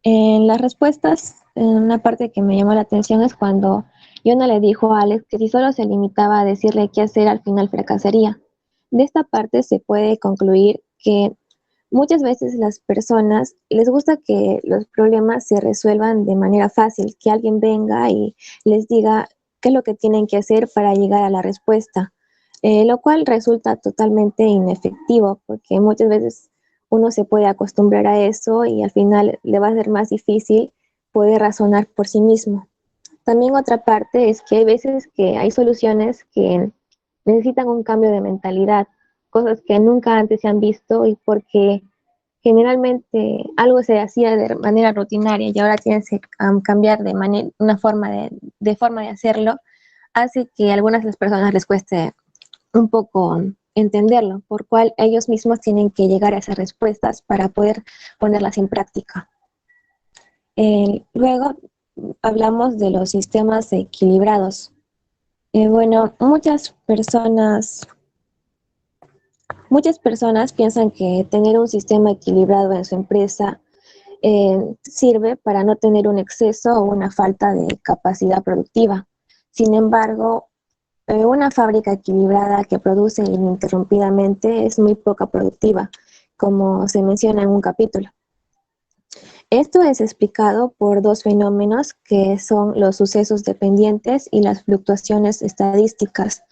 G: En las respuestas, una parte que me llamó la atención es cuando Yona le dijo a Alex que si solo se limitaba a decirle qué hacer, al final fracasaría. De esta parte se puede concluir que muchas veces las personas les gusta que los problemas se resuelvan de manera fácil, que alguien venga y les diga qué es lo que tienen que hacer para llegar a la respuesta. lo cual resulta totalmente inefectivo porque muchas veces uno se puede acostumbrar a eso y al final le va a ser más difícil poder razonar por sí mismo. También otra parte es que hay veces que hay soluciones que necesitan un cambio de mentalidad, cosas que nunca antes se han visto y porque generalmente algo se hacía de manera rutinaria y ahora tienes que cambiar de manera, una forma de hacerlo, hace que a algunas de las personas les cueste un poco entenderlo, por cual ellos mismos tienen que llegar a esas respuestas para poder ponerlas en práctica. Luego hablamos de los sistemas equilibrados. Bueno, muchas personas piensan que tener un sistema equilibrado en su empresa sirve para no tener un exceso o una falta de capacidad productiva. Sin embargo, una fábrica equilibrada que produce ininterrumpidamente es muy poca productiva, como se menciona en un capítulo. Esto es explicado por dos fenómenos que son los sucesos dependientes y las fluctuaciones estadísticas.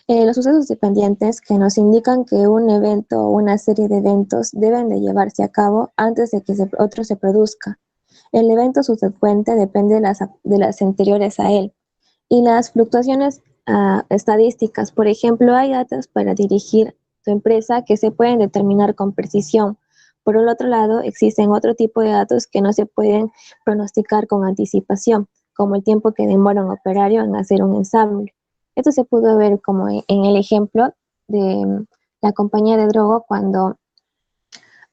G: Los sucesos dependientes que nos indican que un evento o una serie de eventos deben de llevarse a cabo antes de que otro se produzca. El evento subsecuente depende de las anteriores a él. Y las fluctuaciones estadísticas, por ejemplo, hay datos para dirigir tu empresa que se pueden determinar con precisión. Por el otro lado, existen otro tipo de datos que no se pueden pronosticar con anticipación, como el tiempo que demora un operario en hacer un ensamble. Esto se pudo ver como en el ejemplo de la compañía de Drogo cuando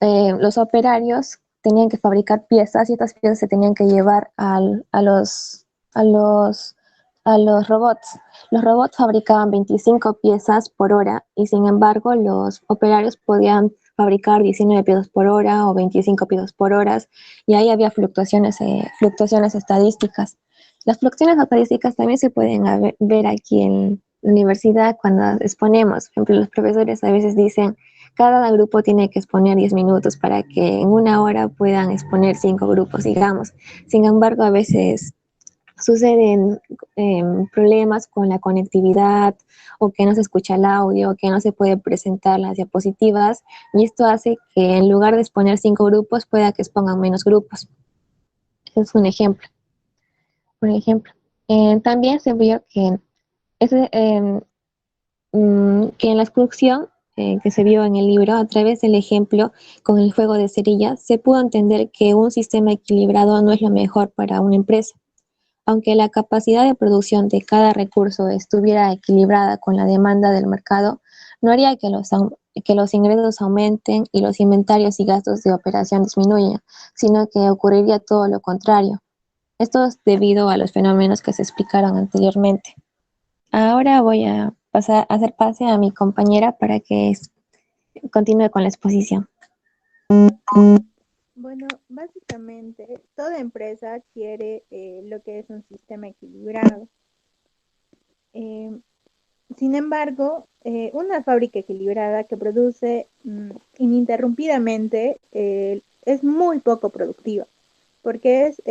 G: los operarios tenían que fabricar piezas y estas piezas se tenían que llevar a los robots. Los robots fabricaban 25 piezas por hora y sin embargo los operarios podían fabricar 19 piezas por hora o 25 piezas por hora y ahí había fluctuaciones estadísticas. Las fluctuaciones estadísticas también se pueden ver aquí en la universidad cuando exponemos. Por ejemplo, los profesores a veces dicen cada grupo tiene que exponer 10 minutos para que en una hora puedan exponer 5 grupos, digamos. Sin embargo, a veces suceden problemas con la conectividad o que no se escucha el audio, que no se puede presentar las diapositivas y esto hace que en lugar de exponer 5 grupos pueda que expongan menos grupos. Es un ejemplo. Por ejemplo, también se vio que, que en la exclusión que se vio en el libro, a través del ejemplo con el juego de cerillas, se pudo entender que un sistema equilibrado no es lo mejor para una empresa. Aunque la capacidad de producción de cada recurso estuviera equilibrada con la demanda del mercado, no haría que los ingresos aumenten y los inventarios y gastos de operación disminuyan, sino que ocurriría todo lo contrario. Esto es debido a los fenómenos que se explicaron anteriormente. Ahora voy a pasar a hacer pase a mi compañera para que continúe con la exposición.
H: Bueno, básicamente toda empresa quiere lo que es un sistema equilibrado. Eh, Sin embargo, una fábrica equilibrada que produce ininterrumpidamente es muy poco productiva, porque es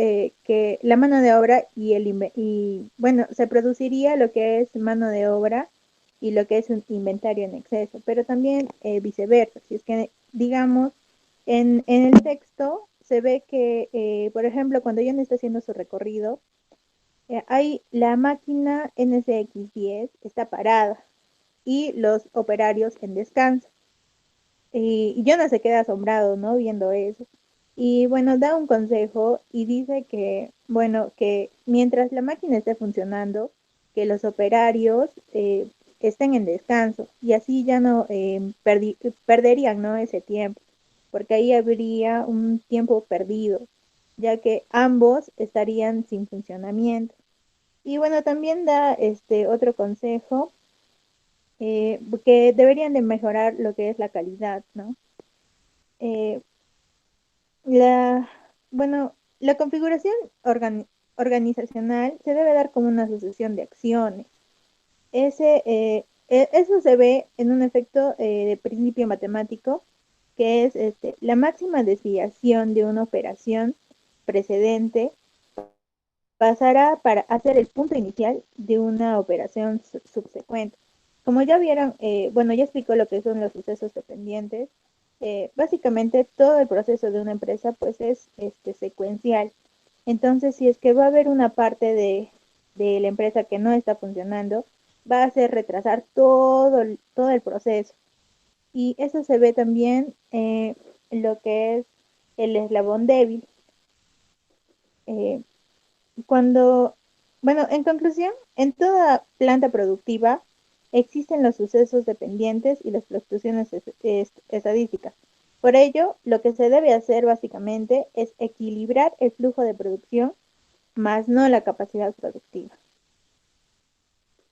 H: que la mano de obra bueno, se produciría lo que es mano de obra y lo que es un inventario en exceso, pero también viceversa. Si es que, digamos, en el texto se ve que, por ejemplo, cuando John está haciendo su recorrido, hay la máquina NSX10 está parada y los operarios en descanso. Y Jonah se queda asombrado, ¿no? Viendo eso. Y bueno, da un consejo y dice que, bueno, que mientras la máquina esté funcionando, que los operarios estén en descanso y así ya no perderían, ¿no? Ese tiempo, porque ahí habría un tiempo perdido, ya que ambos estarían sin funcionamiento. Y bueno, también da este otro consejo que deberían de mejorar lo que es la calidad, ¿no? Eh, la, bueno, la configuración organizacional se debe dar como una sucesión de acciones. Eso se ve en un efecto de principio matemático, que es la máxima desviación de una operación precedente pasará para hacer el punto inicial de una operación subsecuente. como ya vieron, bueno, ya explicó lo que son los sucesos dependientes. Básicamente todo el proceso de una empresa pues es secuencial. Entonces, si es que va a haber una parte de la empresa que no está funcionando, va a hacer retrasar todo el proceso. Y eso se ve también en lo que es el eslabón débil. Eh, Cuando, bueno, en conclusión, en toda planta productiva existen los sucesos dependientes y las fluctuaciones estadísticas. Por ello, lo que se debe hacer básicamente es equilibrar el flujo de producción, más no la capacidad productiva.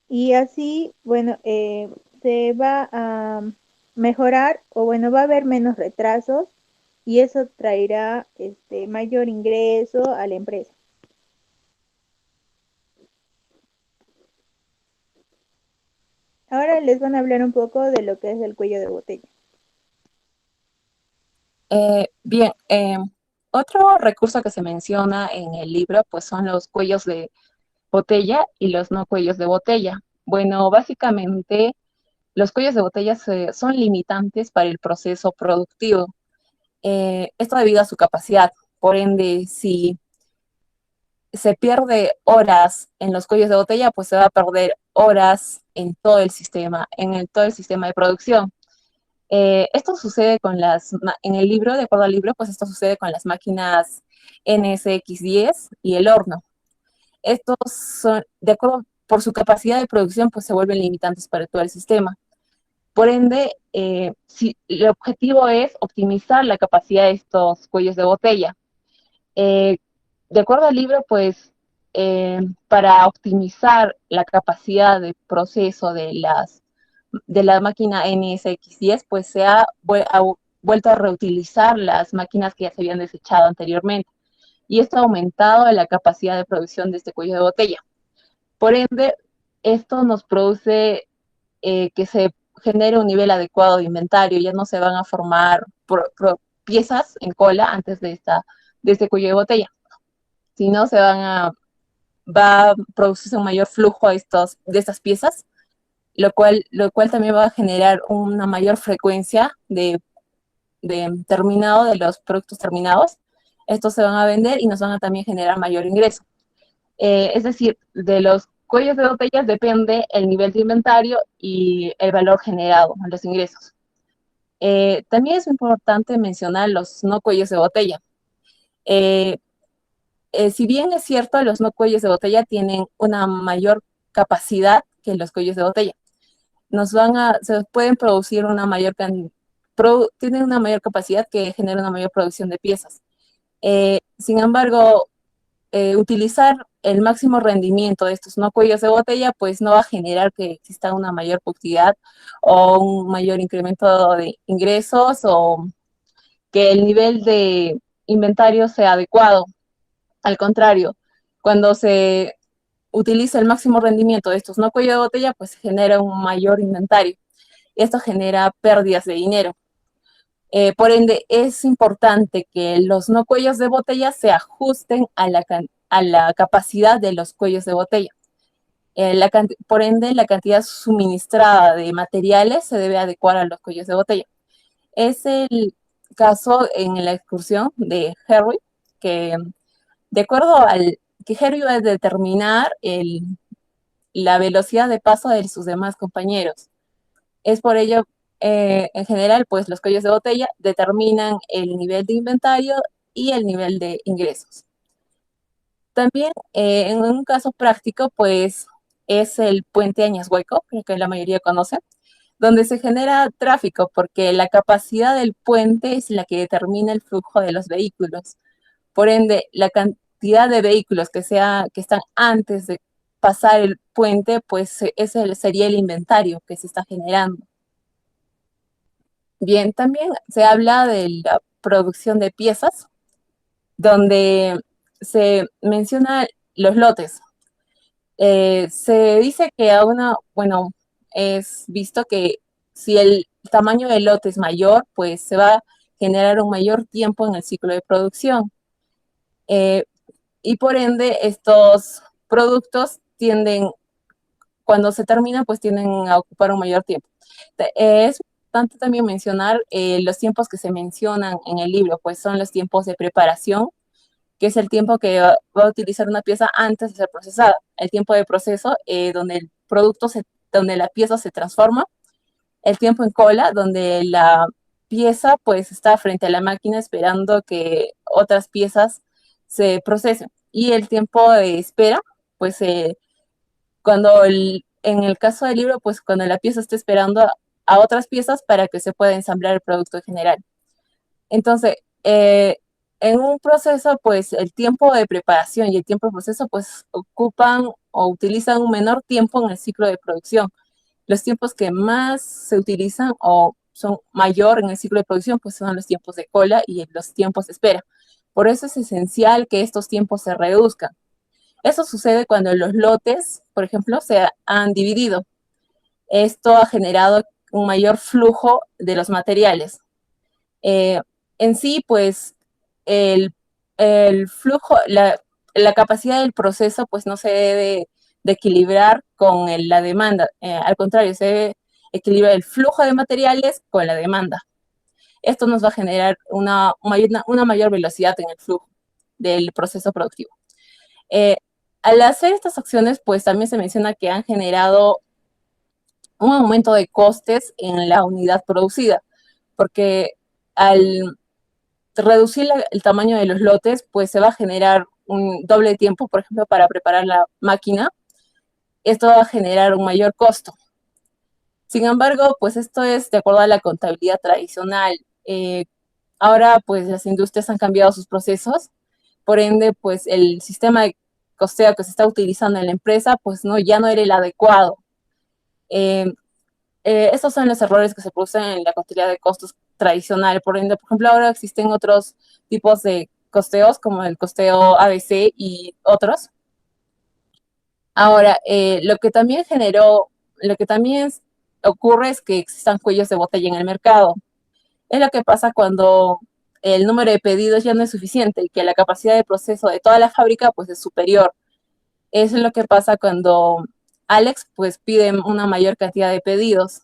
H: Y así, bueno, se va a mejorar o bueno, va a haber menos retrasos y eso traerá mayor ingreso a la empresa. Ahora les van a hablar un poco de lo que es el cuello de botella.
I: Bien, otro recurso que se menciona en el libro pues son los cuellos de botella y los no cuellos de botella. Bueno, básicamente los cuellos de botella son limitantes para el proceso productivo. Esto debido a su capacidad. Por ende, si se pierde horas en los cuellos de botella, pues se va a perder horas en todo el sistema, todo el sistema de producción. Esto sucede en el libro, de acuerdo al libro, pues esto sucede con las máquinas NSX10 y el horno. Estos son, de acuerdo, por su capacidad de producción, pues se vuelven limitantes para todo el sistema. Por ende, si el objetivo es optimizar la capacidad de estos cuellos de botella. De acuerdo al libro, pues para optimizar la capacidad de proceso de la máquina NSX10, pues se ha vuelto a reutilizar las máquinas que ya se habían desechado anteriormente. Y esto ha aumentado la capacidad de producción de este cuello de botella. Por ende, esto nos produce que se genere un nivel adecuado de inventario, ya no se van a formar piezas en cola antes de este cuello de botella, sino va a producirse un mayor flujo de estas piezas, lo cual también va a generar una mayor frecuencia de terminado de los productos terminados. Estos se van a vender y nos van a también generar mayor ingreso. Es decir, de los cuellos de botellas depende el nivel de inventario y el valor generado, los ingresos. También es importante mencionar los no cuellos de botella. Si bien es cierto, los no cuellos de botella tienen una mayor capacidad que los cuellos de botella. Se pueden producir tienen una mayor capacidad que genera una mayor producción de piezas. Sin embargo, utilizar el máximo rendimiento de estos no cuellos de botella, pues no va a generar que exista una mayor productividad o un mayor incremento de ingresos o que el nivel de inventario sea adecuado. Al contrario, cuando se utiliza el máximo rendimiento de estos no cuellos de botella, pues se genera un mayor inventario. Esto genera pérdidas de dinero. Por ende, es importante que los no cuellos de botella se ajusten a la capacidad de los cuellos de botella. Por ende, la cantidad suministrada de materiales se debe adecuar a los cuellos de botella. Es el caso en la excursión de Harry, que de acuerdo al que Harry va a determinar la velocidad de paso de sus demás compañeros. Es por ello, en general, pues los cuellos de botella determinan el nivel de inventario y el nivel de ingresos. También, en un caso práctico, pues es el puente Añashueco, creo que la mayoría conoce, donde se genera tráfico, porque la capacidad del puente es la que determina el flujo de los vehículos. Por ende, la cantidad de vehículos que están antes de pasar el puente, pues ese sería el inventario que se está generando. Bien, también se habla de la producción de piezas, donde se menciona los lotes. Se dice que es visto que si el tamaño del lote es mayor, pues se va a generar un mayor tiempo en el ciclo de producción. Y por ende, estos productos cuando se termina, pues tienden a ocupar un mayor tiempo. Es importante también mencionar los tiempos que se mencionan en el libro, pues son los tiempos de preparación, que es el tiempo que va a utilizar una pieza antes de ser procesada. El tiempo de proceso, donde el producto, donde la pieza se transforma. El tiempo en cola, donde la pieza pues está frente a la máquina esperando que otras piezas se procesen. Y el tiempo de espera, pues cuando en el caso del libro, pues cuando la pieza está esperando a otras piezas para que se pueda ensamblar el producto en general. Entonces, en un proceso, pues el tiempo de preparación y el tiempo de proceso, pues ocupan o utilizan un menor tiempo en el ciclo de producción. Los tiempos que más se utilizan o son mayor en el ciclo de producción, pues son los tiempos de cola y los tiempos de espera. Por eso es esencial que estos tiempos se reduzcan. Eso sucede cuando los lotes, por ejemplo, se han dividido. Esto ha generado un mayor flujo de los materiales. En sí, pues, el flujo, la capacidad del proceso, pues, no se debe de equilibrar con la demanda. Al contrario, se debe equilibrar el flujo de materiales con la demanda. Esto nos va a generar una mayor velocidad en el flujo del proceso productivo. Al hacer estas acciones, pues, también se menciona que han generado un aumento de costes en la unidad producida, porque al reducir el tamaño de los lotes, pues se va a generar un doble tiempo, por ejemplo, para preparar la máquina. Esto va a generar un mayor costo. Sin embargo, pues esto es de acuerdo a la contabilidad tradicional. Ahora, pues las industrias han cambiado sus procesos, por ende, pues el sistema de costeo que se está utilizando en la empresa, pues ya no era el adecuado. Estos son los errores que se producen en la contabilidad de costos tradicional. Por ende, por ejemplo, ahora existen otros tipos de costeos, como el costeo ABC y otros. Ahora, lo que también ocurre es que existan cuellos de botella en el mercado. Es lo que pasa cuando el número de pedidos ya no es suficiente y que la capacidad de proceso de toda la fábrica pues es superior. Eso es lo que pasa cuando Alex pues pide una mayor cantidad de pedidos,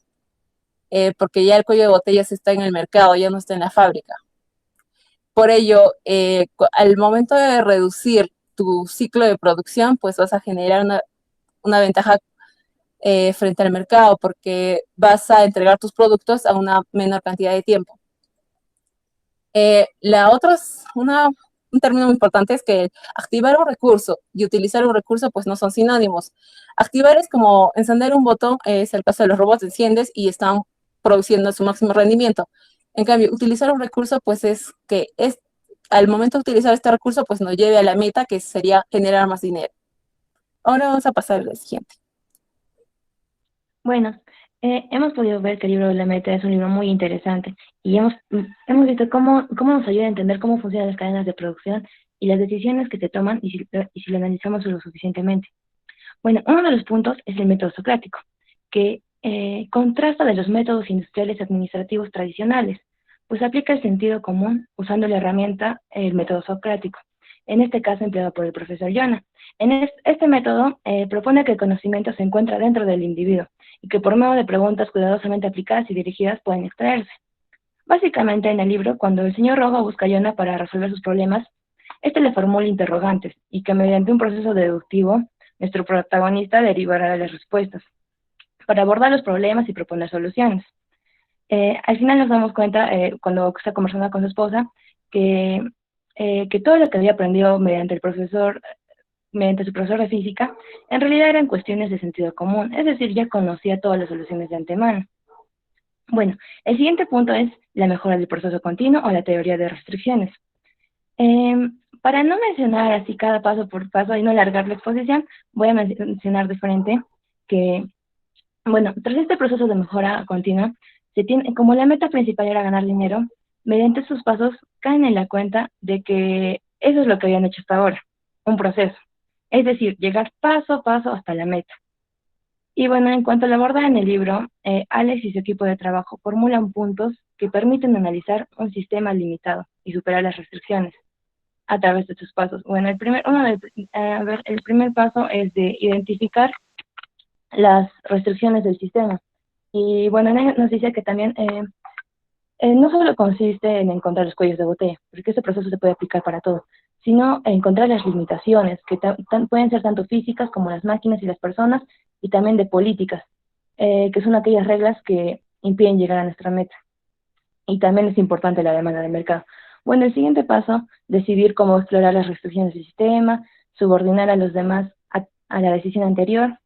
I: porque ya el cuello de botellas está en el mercado, ya no está en la fábrica. Por ello, al momento de reducir tu ciclo de producción, pues vas a generar una ventaja frente al mercado, porque vas a entregar tus productos a una menor cantidad de tiempo. Un término muy importante es que activar un recurso y utilizar un recurso pues no son sinónimos. Activar es como encender un botón, es el caso de los robots, enciendes y están produciendo su máximo rendimiento. En cambio, utilizar un recurso pues es que al momento de utilizar este recurso pues nos lleve a la meta, que sería generar más dinero. Ahora vamos a pasar al siguiente.
J: Bueno, hemos podido ver que el libro de la meta es un libro muy interesante y hemos visto cómo nos ayuda a entender cómo funcionan las cadenas de producción y las decisiones que se toman y si lo analizamos lo suficientemente. Bueno, uno de los puntos es el método socrático, que contrasta de los métodos industriales administrativos tradicionales, pues aplica el sentido común usando la herramienta el método socrático, en este caso empleado por el profesor Joanna. Este método propone que el conocimiento se encuentra dentro del individuo y que por medio de preguntas cuidadosamente aplicadas y dirigidas pueden extraerse. Básicamente en el libro, cuando el señor Rojo busca a Joanna para resolver sus problemas, este le formula interrogantes y que mediante un proceso deductivo, nuestro protagonista derivará las respuestas para abordar los problemas y proponer soluciones. Al final nos damos cuenta, cuando está conversando con su esposa, que todo lo que había aprendido mediante su profesor de física, en realidad eran cuestiones de sentido común, es decir, ya conocía todas las soluciones de antemano. Bueno, el siguiente punto es la mejora del proceso continuo o la teoría de restricciones. Para no mencionar así cada paso por paso y no alargar la exposición, voy a mencionar de frente que, bueno, tras este proceso de mejora continua, se tiene, como la meta principal era ganar dinero, mediante estos pasos caen en la cuenta de que eso es lo que habían hecho hasta ahora, un proceso. Es decir, llegar paso a paso hasta la meta. Y bueno, en cuanto a la abordar en el libro, Alex y su equipo de trabajo formulan puntos que permiten analizar un sistema limitado y superar las restricciones a través de sus pasos. Bueno, el primer paso es de identificar las restricciones del sistema. Y bueno, nos dice que también no solo consiste en encontrar los cuellos de botella, porque este proceso se puede aplicar para todo, sino encontrar las limitaciones, que pueden ser tanto físicas como las máquinas y las personas, y también de políticas, que son aquellas reglas que impiden llegar a nuestra meta. Y también es importante la demanda del mercado. Bueno, el siguiente paso, decidir cómo explorar las restricciones del sistema, subordinar a los demás a la decisión anterior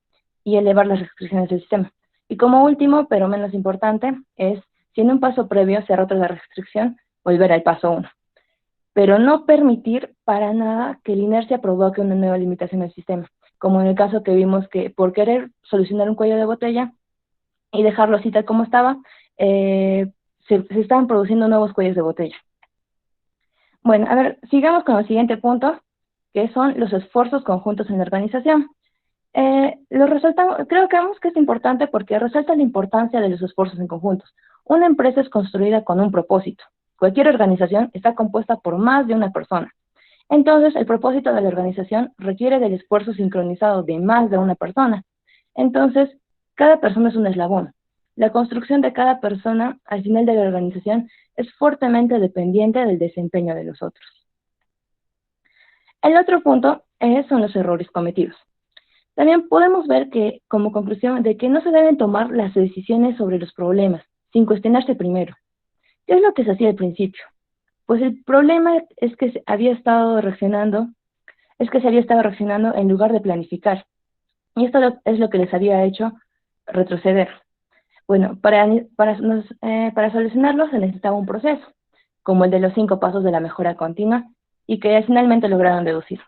J: y elevar las restricciones del sistema. Y como último, pero menos importante, es, si en un paso previo se ha roto la restricción, volver al paso 1. Pero no permitir para nada que la inercia provoque una nueva limitación del sistema, como en el caso que vimos que por querer solucionar un cuello de botella y dejarlo así tal como estaba, se estaban produciendo nuevos cuellos de botella. Bueno, a ver, sigamos con el siguiente punto, que son los esfuerzos conjuntos en la organización. Creo que es importante porque resalta la importancia de los esfuerzos en conjuntos. Una empresa es construida con un propósito. Cualquier organización está compuesta por más de una persona. Entonces, el propósito de la organización requiere del esfuerzo sincronizado de más de una persona. Entonces, cada persona es un eslabón. La construcción de cada persona al final de la organización es fuertemente dependiente del desempeño de los otros. El otro punto son los errores cometidos. También podemos ver que, como conclusión, de que no se deben tomar las decisiones sobre los problemas, sin cuestionarse primero. ¿Qué es lo que se hacía al principio? Pues el problema es que se había estado reaccionando en lugar de planificar. Y esto es lo que les había hecho retroceder. Bueno, para solucionarlo se necesitaba un proceso, como el de los 5 pasos de la mejora continua, y que finalmente lograron deducir.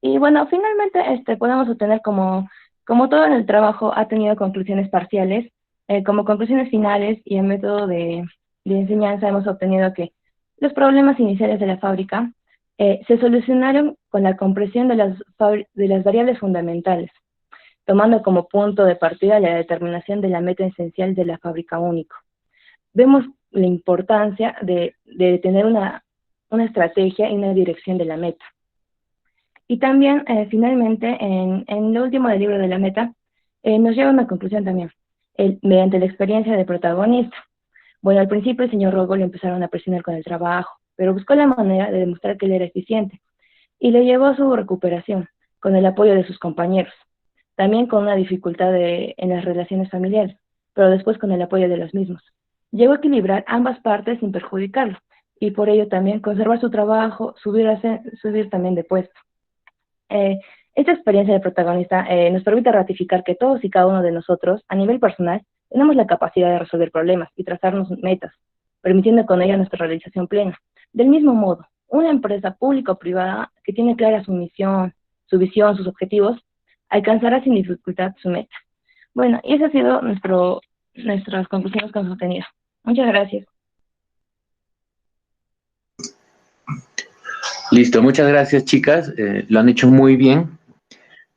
J: Y bueno, finalmente podemos obtener como todo en el trabajo ha tenido conclusiones parciales, como conclusiones finales y en método de enseñanza hemos obtenido que los problemas iniciales de la fábrica se solucionaron con la comprensión de las variables fundamentales, tomando como punto de partida la determinación de la meta esencial de la fábrica único. Vemos la importancia de tener una estrategia y una dirección de la meta. Y también, finalmente, en lo último del libro de la meta, nos lleva a una conclusión también, mediante la experiencia del protagonista. Bueno, al principio el señor Rogo lo empezaron a presionar con el trabajo, pero buscó la manera de demostrar que él era eficiente, y le llevó a su recuperación, con el apoyo de sus compañeros. También con una dificultad en las relaciones familiares, pero después con el apoyo de los mismos. Llegó a equilibrar ambas partes sin perjudicarlo, y por ello también conservar su trabajo, subir también de puesto. Esta experiencia del protagonista nos permite ratificar que todos y cada uno de nosotros, a nivel personal, tenemos la capacidad de resolver problemas y trazarnos metas, permitiendo con ello nuestra realización plena. Del mismo modo, una empresa pública o privada que tiene clara su misión, su visión, sus objetivos, alcanzará sin dificultad su meta. Bueno, y esas han sido nuestras conclusiones que hemos obtenido. Muchas gracias.
A: Listo, muchas gracias, chicas. Lo han hecho muy bien.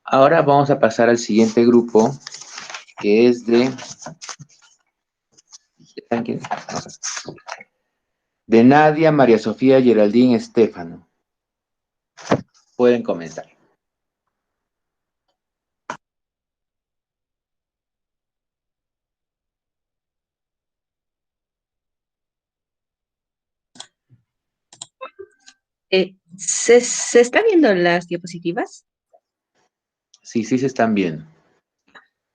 A: Ahora vamos a pasar al siguiente grupo, que es de Nadia, María Sofía, Geraldine, Estefano. Pueden comenzar.
K: ¿Se está viendo las diapositivas?
A: Sí, sí se están viendo.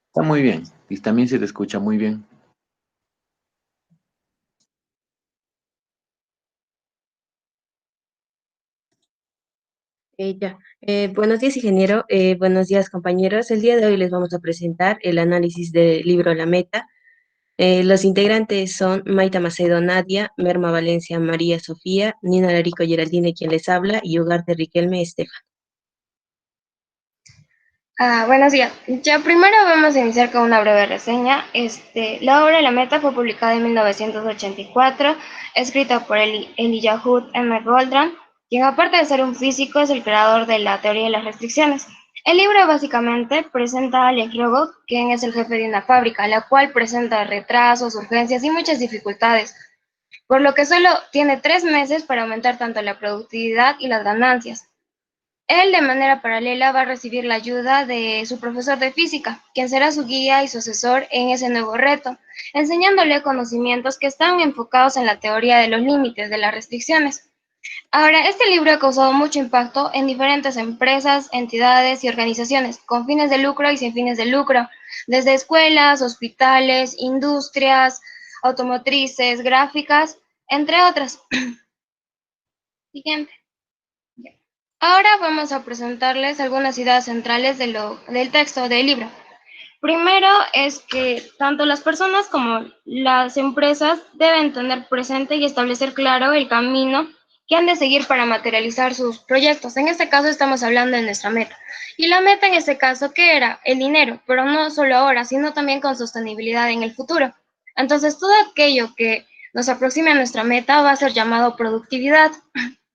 A: Está muy bien. Y también se te escucha muy bien.
K: Buenos días, ingeniero. Buenos días, compañeros. El día de hoy les vamos a presentar el análisis del libro La Meta. Los integrantes son Maita Macedo, Nadia, Merma Valencia, María Sofía, Nina Larico, Geraldine, quien les habla, y Ugarte Riquelme, Estefan.
L: Buenos días. Ya primero vamos a iniciar con una breve reseña. La obra La Meta fue publicada en 1984, escrita por Elijah Hood M. Goldran, quien aparte de ser un físico es el creador de la teoría de las restricciones. El libro básicamente presenta a Alec Rogo, quien es el jefe de una fábrica, la cual presenta retrasos, urgencias y muchas dificultades, por lo que solo tiene 3 meses para aumentar tanto la productividad y las ganancias. Él, de manera paralela, va a recibir la ayuda de su profesor de física, quien será su guía y su asesor en ese nuevo reto, enseñándole conocimientos que están enfocados en la teoría de los límites, de las restricciones. Ahora, este libro ha causado mucho impacto en diferentes empresas, entidades y organizaciones, con fines de lucro y sin fines de lucro, desde escuelas, hospitales, industrias, automotrices, gráficas, entre otras. Siguiente. Ahora vamos a presentarles algunas ideas centrales del texto del libro. Primero es que tanto las personas como las empresas deben tener presente y establecer claro el camino que han de seguir para materializar sus proyectos. En este caso estamos hablando de nuestra meta. Y la meta en este caso, ¿qué era? El dinero, pero no solo ahora, sino también con sostenibilidad en el futuro. Entonces, todo aquello que nos aproxime a nuestra meta va a ser llamado productividad.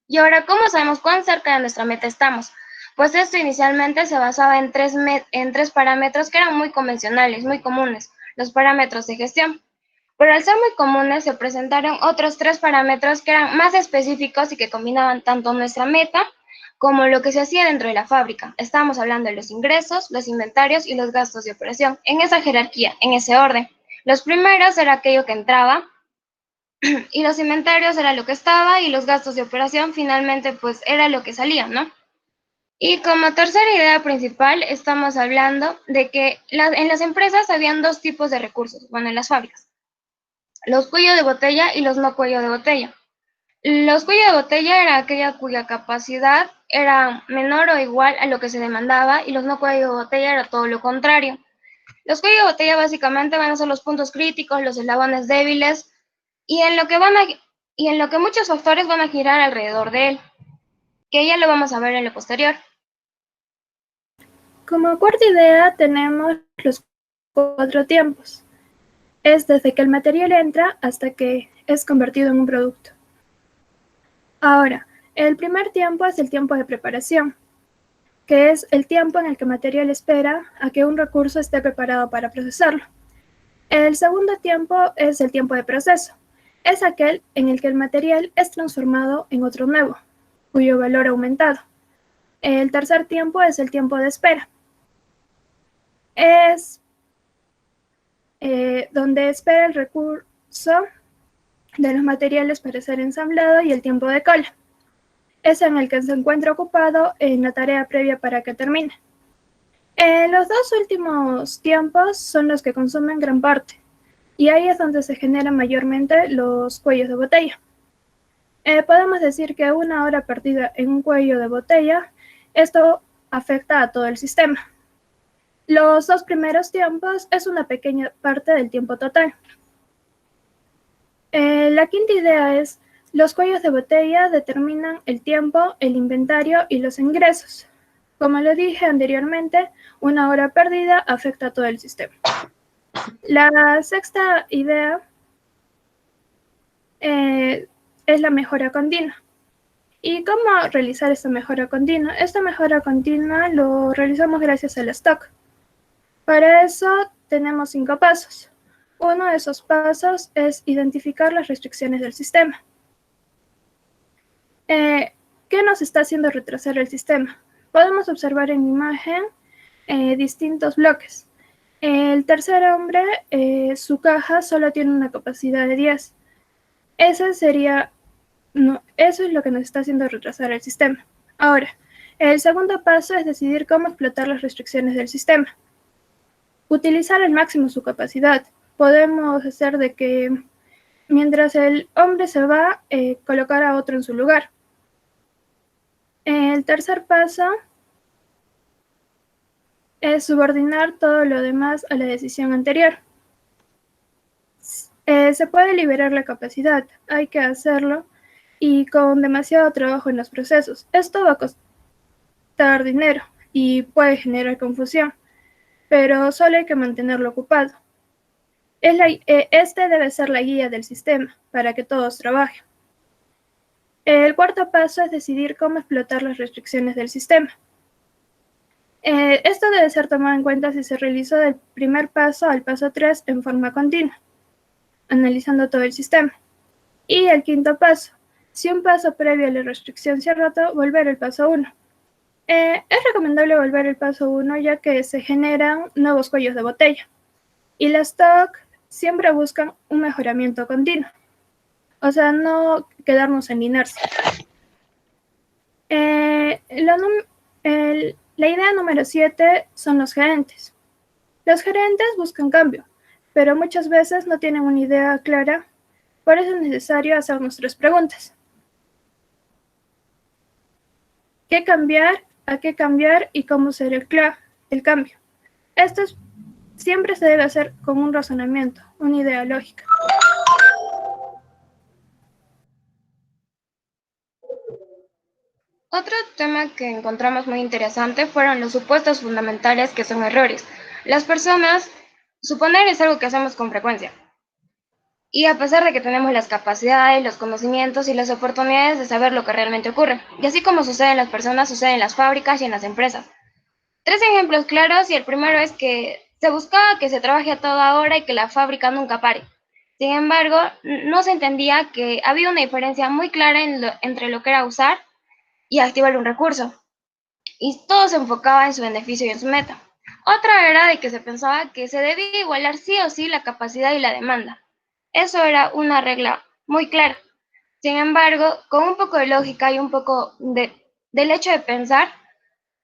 L: Y ahora, ¿cómo sabemos cuán cerca de nuestra meta estamos? Pues esto inicialmente se basaba en tres parámetros que eran muy convencionales, muy comunes, los parámetros de gestión. Pero al ser muy comunes, se presentaron otros 3 parámetros que eran más específicos y que combinaban tanto nuestra meta como lo que se hacía dentro de la fábrica. Estábamos hablando de los ingresos, los inventarios y los gastos de operación, en esa jerarquía, en ese orden. Los primeros era aquello que entraba, y los inventarios era lo que estaba, y los gastos de operación finalmente pues era lo que salía, ¿no? Y como tercera idea principal, estamos hablando de que en las empresas habían 2 tipos de recursos, bueno, en las fábricas, los cuello de botella y los no cuello de botella. Los cuello de botella era aquella cuya capacidad era menor o igual a lo que se demandaba, y los no cuello de botella era todo lo contrario. Los cuello de botella básicamente van a ser los puntos críticos, los eslabones débiles, y en lo que muchos factores van a girar alrededor de él, que ya lo vamos a ver en lo posterior.
M: Como cuarta idea tenemos los 4 tiempos. Es desde que el material entra hasta que es convertido en un producto. Ahora, el primer tiempo es el tiempo de preparación, que es el tiempo en el que el material espera a que un recurso esté preparado para procesarlo. El segundo tiempo es el tiempo de proceso. Es aquel en el que el material es transformado en otro nuevo, cuyo valor ha aumentado. El tercer tiempo es el tiempo de espera. Es donde espera el recurso de los materiales para ser ensamblado, y el tiempo de cola es en el que se encuentra ocupado en la tarea previa para que termine. Los 2 últimos tiempos son los que consumen gran parte, y ahí es donde se generan mayormente los cuellos de botella. Podemos decir que 1 hora perdida en un cuello de botella, esto afecta a todo el sistema. Los 2 primeros tiempos es una pequeña parte del tiempo total. La quinta idea es: los cuellos de botella determinan el tiempo, el inventario y los ingresos. Como lo dije anteriormente, 1 hora perdida afecta a todo el sistema. La sexta idea es la mejora continua. ¿Y cómo realizar esta mejora continua? Esta mejora continua lo realizamos gracias al stock. Para eso tenemos 5 pasos. Uno de esos pasos es identificar las restricciones del sistema. ¿Qué nos está haciendo retrasar el sistema? Podemos observar en imagen distintos bloques. El tercer hombre, su caja solo tiene una capacidad de 10. Eso es lo que nos está haciendo retrasar el sistema. Ahora, el segundo paso es decidir cómo explotar las restricciones del sistema. Utilizar al máximo su capacidad. Podemos hacer de que mientras el hombre se va, colocar a otro en su lugar. El tercer paso es subordinar todo lo demás a la decisión anterior. Se puede liberar la capacidad, hay que hacerlo, y con demasiado trabajo en los procesos. Esto va a costar dinero y puede generar confusión, pero solo hay que mantenerlo ocupado. Este debe ser la guía del sistema para que todos trabajen. El cuarto paso es decidir cómo explotar las restricciones del sistema. Esto debe ser tomado en cuenta si se realizó del primer paso al paso 3 en forma continua, analizando todo el sistema. Y el quinto paso: si un paso previo a la restricción se ha roto, volver al paso 1. Es recomendable volver al paso 1 ya que se generan nuevos cuellos de botella y las TOC siempre buscan un mejoramiento continuo, o sea, no quedarnos en inercia. La idea número 7 son los gerentes. Los gerentes buscan cambio, pero muchas veces no tienen una idea clara, por eso es necesario hacernos 3 preguntas. ¿Qué cambiar? ¿A qué cambiar? ¿Y cómo será el cambio? Esto siempre se debe hacer con un razonamiento, una idea lógica.
L: Otro tema que encontramos muy interesante fueron los supuestos fundamentales que son errores. Las personas, suponer es algo que hacemos con frecuencia. Y a pesar de que tenemos las capacidades, los conocimientos y las oportunidades de saber lo que realmente ocurre. Y así como sucede en las personas, sucede en las fábricas y en las empresas. 3 ejemplos claros y el primero es que se buscaba que se trabaje a toda hora y que la fábrica nunca pare. Sin embargo, no se entendía que había una diferencia muy clara entre lo que era usar y activar un recurso, y todo se enfocaba en su beneficio y en su meta. Otra era de que se pensaba que se debía igualar sí o sí la capacidad y la demanda. Eso era una regla muy clara. Sin embargo, con un poco de lógica y un poco del hecho de pensar,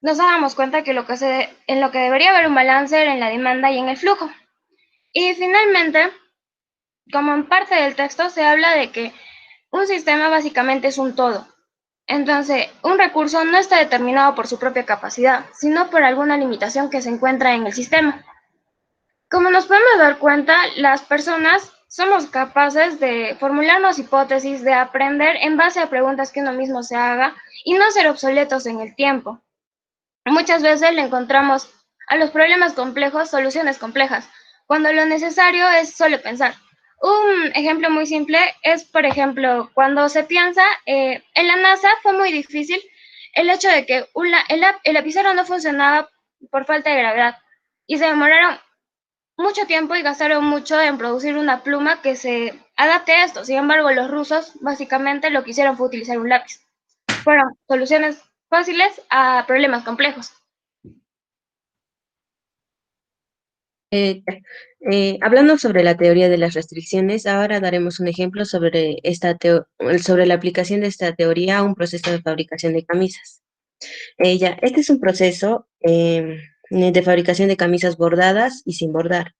L: nos dábamos cuenta que en lo que debería haber un balance era en la demanda y en el flujo. Y finalmente, como en parte del texto se habla de que un sistema básicamente es un todo. Entonces, un recurso no está determinado por su propia capacidad, sino por alguna limitación que se encuentra en el sistema. Como nos podemos dar cuenta, las personas somos capaces de formularnos hipótesis, de aprender en base a preguntas que uno mismo se haga y no ser obsoletos en el tiempo. Muchas veces le encontramos a los problemas complejos soluciones complejas, cuando lo necesario es solo pensar. Un ejemplo muy simple es, por ejemplo, cuando se piensa, en la NASA fue muy difícil el hecho de que el lapicero no funcionaba por falta de gravedad y se demoraron mucho tiempo y gastaron mucho en producir una pluma que se adapte a esto. Sin embargo, los rusos básicamente lo que hicieron fue utilizar un lápiz. Fueron soluciones fáciles a problemas complejos.
K: Hablando sobre la teoría de las restricciones, ahora daremos un ejemplo sobre sobre la aplicación de esta teoría a un proceso de fabricación de camisas. Este es un proceso de fabricación de camisas bordadas y sin bordar.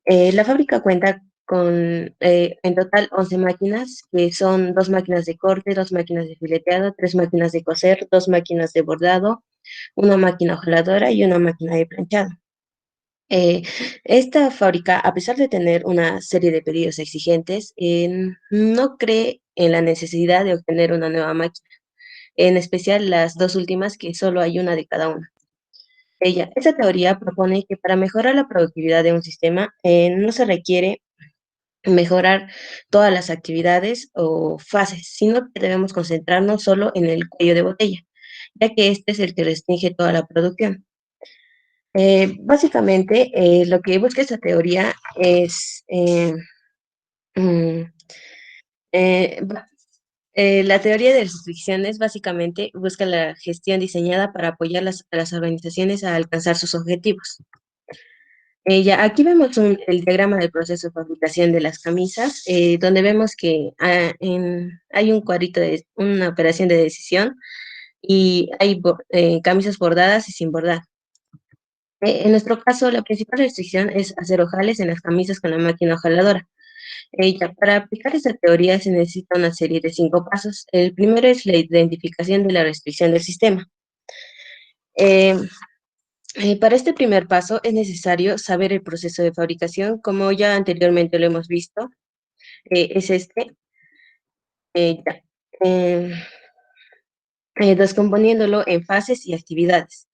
K: La fábrica cuenta con en total 11 máquinas, que son 2 máquinas de corte, 2 máquinas de fileteado, 3 máquinas de coser, 2 máquinas de bordado, una máquina ojeladora y una máquina de planchado. Esta fábrica, a pesar de tener una serie de pedidos exigentes, no cree en la necesidad de obtener una nueva máquina, en especial las 2 últimas, que solo hay una de cada una. Esta teoría propone que para mejorar la productividad de un sistema no se requiere mejorar todas las actividades o fases, sino que debemos concentrarnos solo en el cuello de botella, ya que este es el que restringe toda la producción. Básicamente, lo que busca esta teoría es mm, eh, ba- la teoría de restricciones básicamente busca la gestión diseñada para apoyar a las organizaciones a alcanzar sus objetivos. Aquí vemos el diagrama del proceso de fabricación de las camisas, donde vemos que hay un cuadrito de una operación de decisión y hay camisas bordadas y sin bordar. En nuestro caso, la principal restricción es hacer ojales en las camisas con la máquina ojaladora. Para aplicar esta teoría se necesita una serie de 5 pasos. El primero es la identificación de la restricción del sistema. Eh, para este primer paso es necesario saber el proceso de fabricación, como ya anteriormente lo hemos visto, es este, eh, ya, eh, descomponiéndolo en fases y actividades.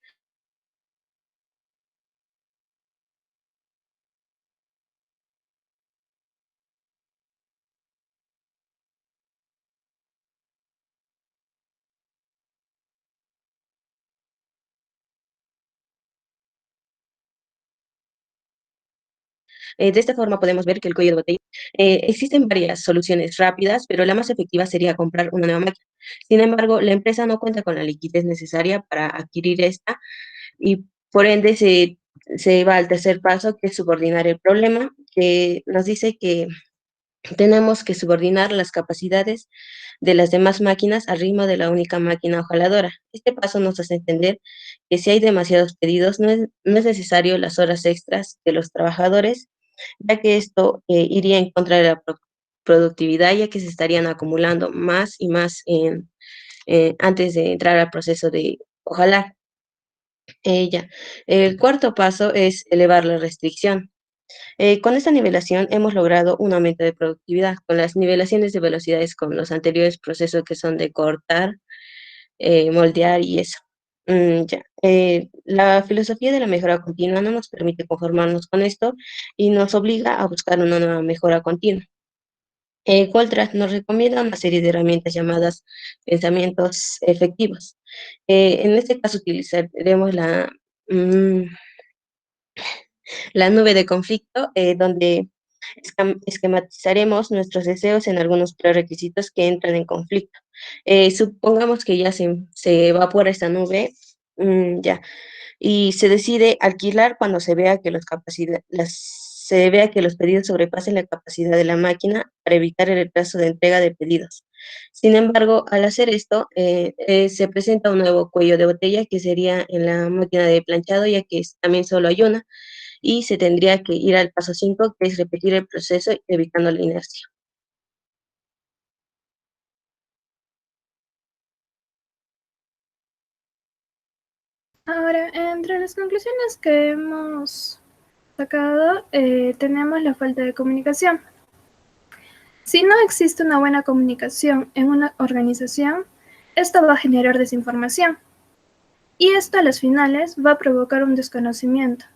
K: De esta forma podemos ver que el cuello de botella, existen varias soluciones rápidas, pero la más efectiva sería comprar una nueva máquina. Sin embargo, la empresa no cuenta con la liquidez necesaria para adquirir esta y por ende se va al tercer paso, que es subordinar el problema, que nos dice que tenemos que subordinar las capacidades de las demás máquinas al ritmo de la única máquina ojaladora. Este paso nos hace entender que si hay demasiados pedidos, no es necesario las horas extras de los trabajadores, ya que esto iría en contra de la productividad, ya que se estarían acumulando más y más antes de entrar al proceso de ojalar. Ya. El cuarto paso es elevar la restricción. Con esta nivelación hemos logrado un aumento de productividad. Con las nivelaciones de velocidades con los anteriores procesos que son de cortar, moldear y eso. Ya. La filosofía de la mejora continua no nos permite conformarnos con esto y nos obliga a buscar una nueva mejora continua. Goldratt nos recomienda una serie de herramientas llamadas pensamientos efectivos. En este caso utilizaremos mm, la nube de conflicto, donde esquematizaremos nuestros deseos en algunos prerequisitos que entran en conflicto. Supongamos que ya se evapora esta nube, ya, y se decide alquilar cuando se vea que se vea que los pedidos sobrepasen la capacidad de la máquina para evitar el retraso de entrega de pedidos. Sin embargo, al hacer esto, se presenta un nuevo cuello de botella que sería en la máquina de planchado, ya que también solo hay una, y se tendría que ir al paso 5, que es repetir el proceso evitando la inercia.
M: Ahora, entre las conclusiones que hemos sacado, tenemos la falta de comunicación. Si no existe una buena comunicación en una organización, esto va a generar desinformación. Y esto a las finales va a provocar un desconocimiento,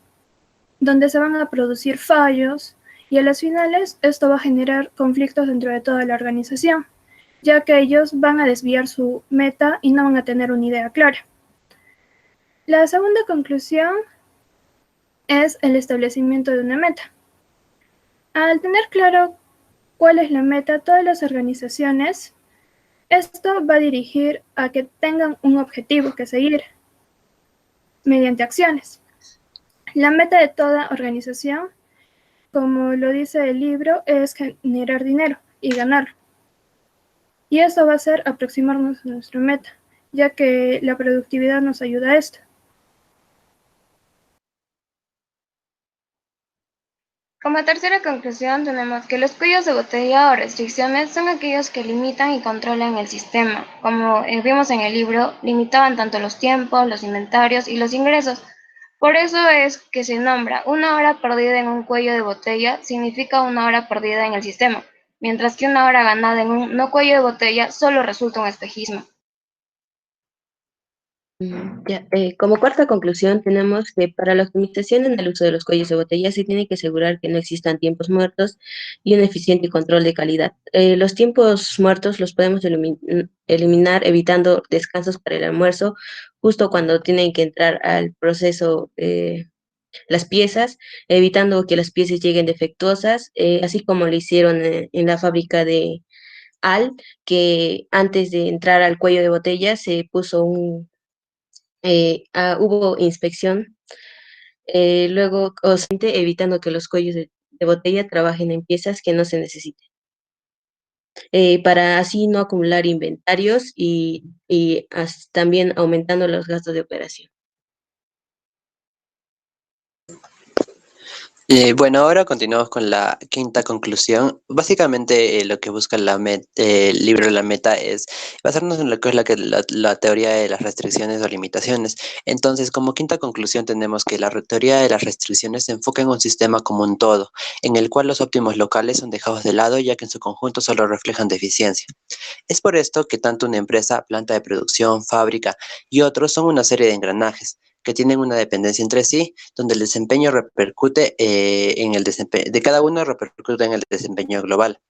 M: donde se van a producir fallos, y a las finales esto va a generar conflictos dentro de toda la organización, ya que ellos van a desviar su meta y no van a tener una idea clara. La segunda conclusión es el establecimiento de una meta. Al tener claro cuál es la meta, todas las organizaciones, esto va a dirigir a que tengan un objetivo que seguir mediante acciones. La meta de toda organización, como lo dice el libro, es generar dinero y ganarlo. Y esto va a ser aproximarnos a nuestra meta, ya que la productividad nos ayuda a esto.
L: Como tercera conclusión, tenemos que los cuellos de botella o restricciones son aquellos que limitan y controlan el sistema. Como vimos en el libro, limitaban tanto los tiempos, los inventarios y los ingresos. Por eso es que se nombra una hora perdida en un cuello de botella significa una hora perdida en el sistema, mientras que una hora ganada en un no cuello de botella solo resulta un espejismo.
K: Ya, como cuarta conclusión, tenemos que para la optimización en el uso de los cuellos de botella se tiene que asegurar que no existan tiempos muertos y un eficiente control de calidad. Los tiempos muertos los podemos eliminar evitando descansos para el almuerzo, justo cuando tienen que entrar al proceso las piezas, evitando que las piezas lleguen defectuosas, así como lo hicieron en la fábrica de que antes de entrar al cuello de botella se puso hubo inspección, luego evitando que los cuellos de botella trabajen en piezas que no se necesiten, para así no acumular inventarios y también aumentando los gastos de operación.
N: Bueno, ahora continuamos con la quinta conclusión. Básicamente lo que busca el libro La Meta es basarnos en lo que es la teoría de las restricciones o limitaciones. Entonces, como quinta conclusión tenemos que la teoría de las restricciones se enfoca en un sistema como un todo, en el cual los óptimos locales son dejados de lado ya que en su conjunto solo reflejan deficiencia. Es por esto que tanto una empresa, planta de producción, fábrica y otros son una serie de engranajes que tienen una dependencia entre sí, donde el desempeño repercute en el desempeño, de cada uno repercute en el desempeño global,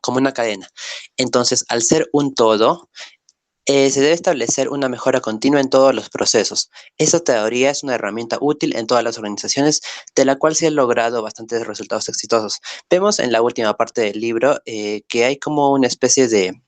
N: como una cadena. Entonces, al ser un todo, Se debe establecer una mejora continua en todos los procesos. Esta teoría es una herramienta útil en todas las organizaciones, de la cual se han logrado bastantes resultados exitosos. Vemos en la última parte del libro que hay como una especie de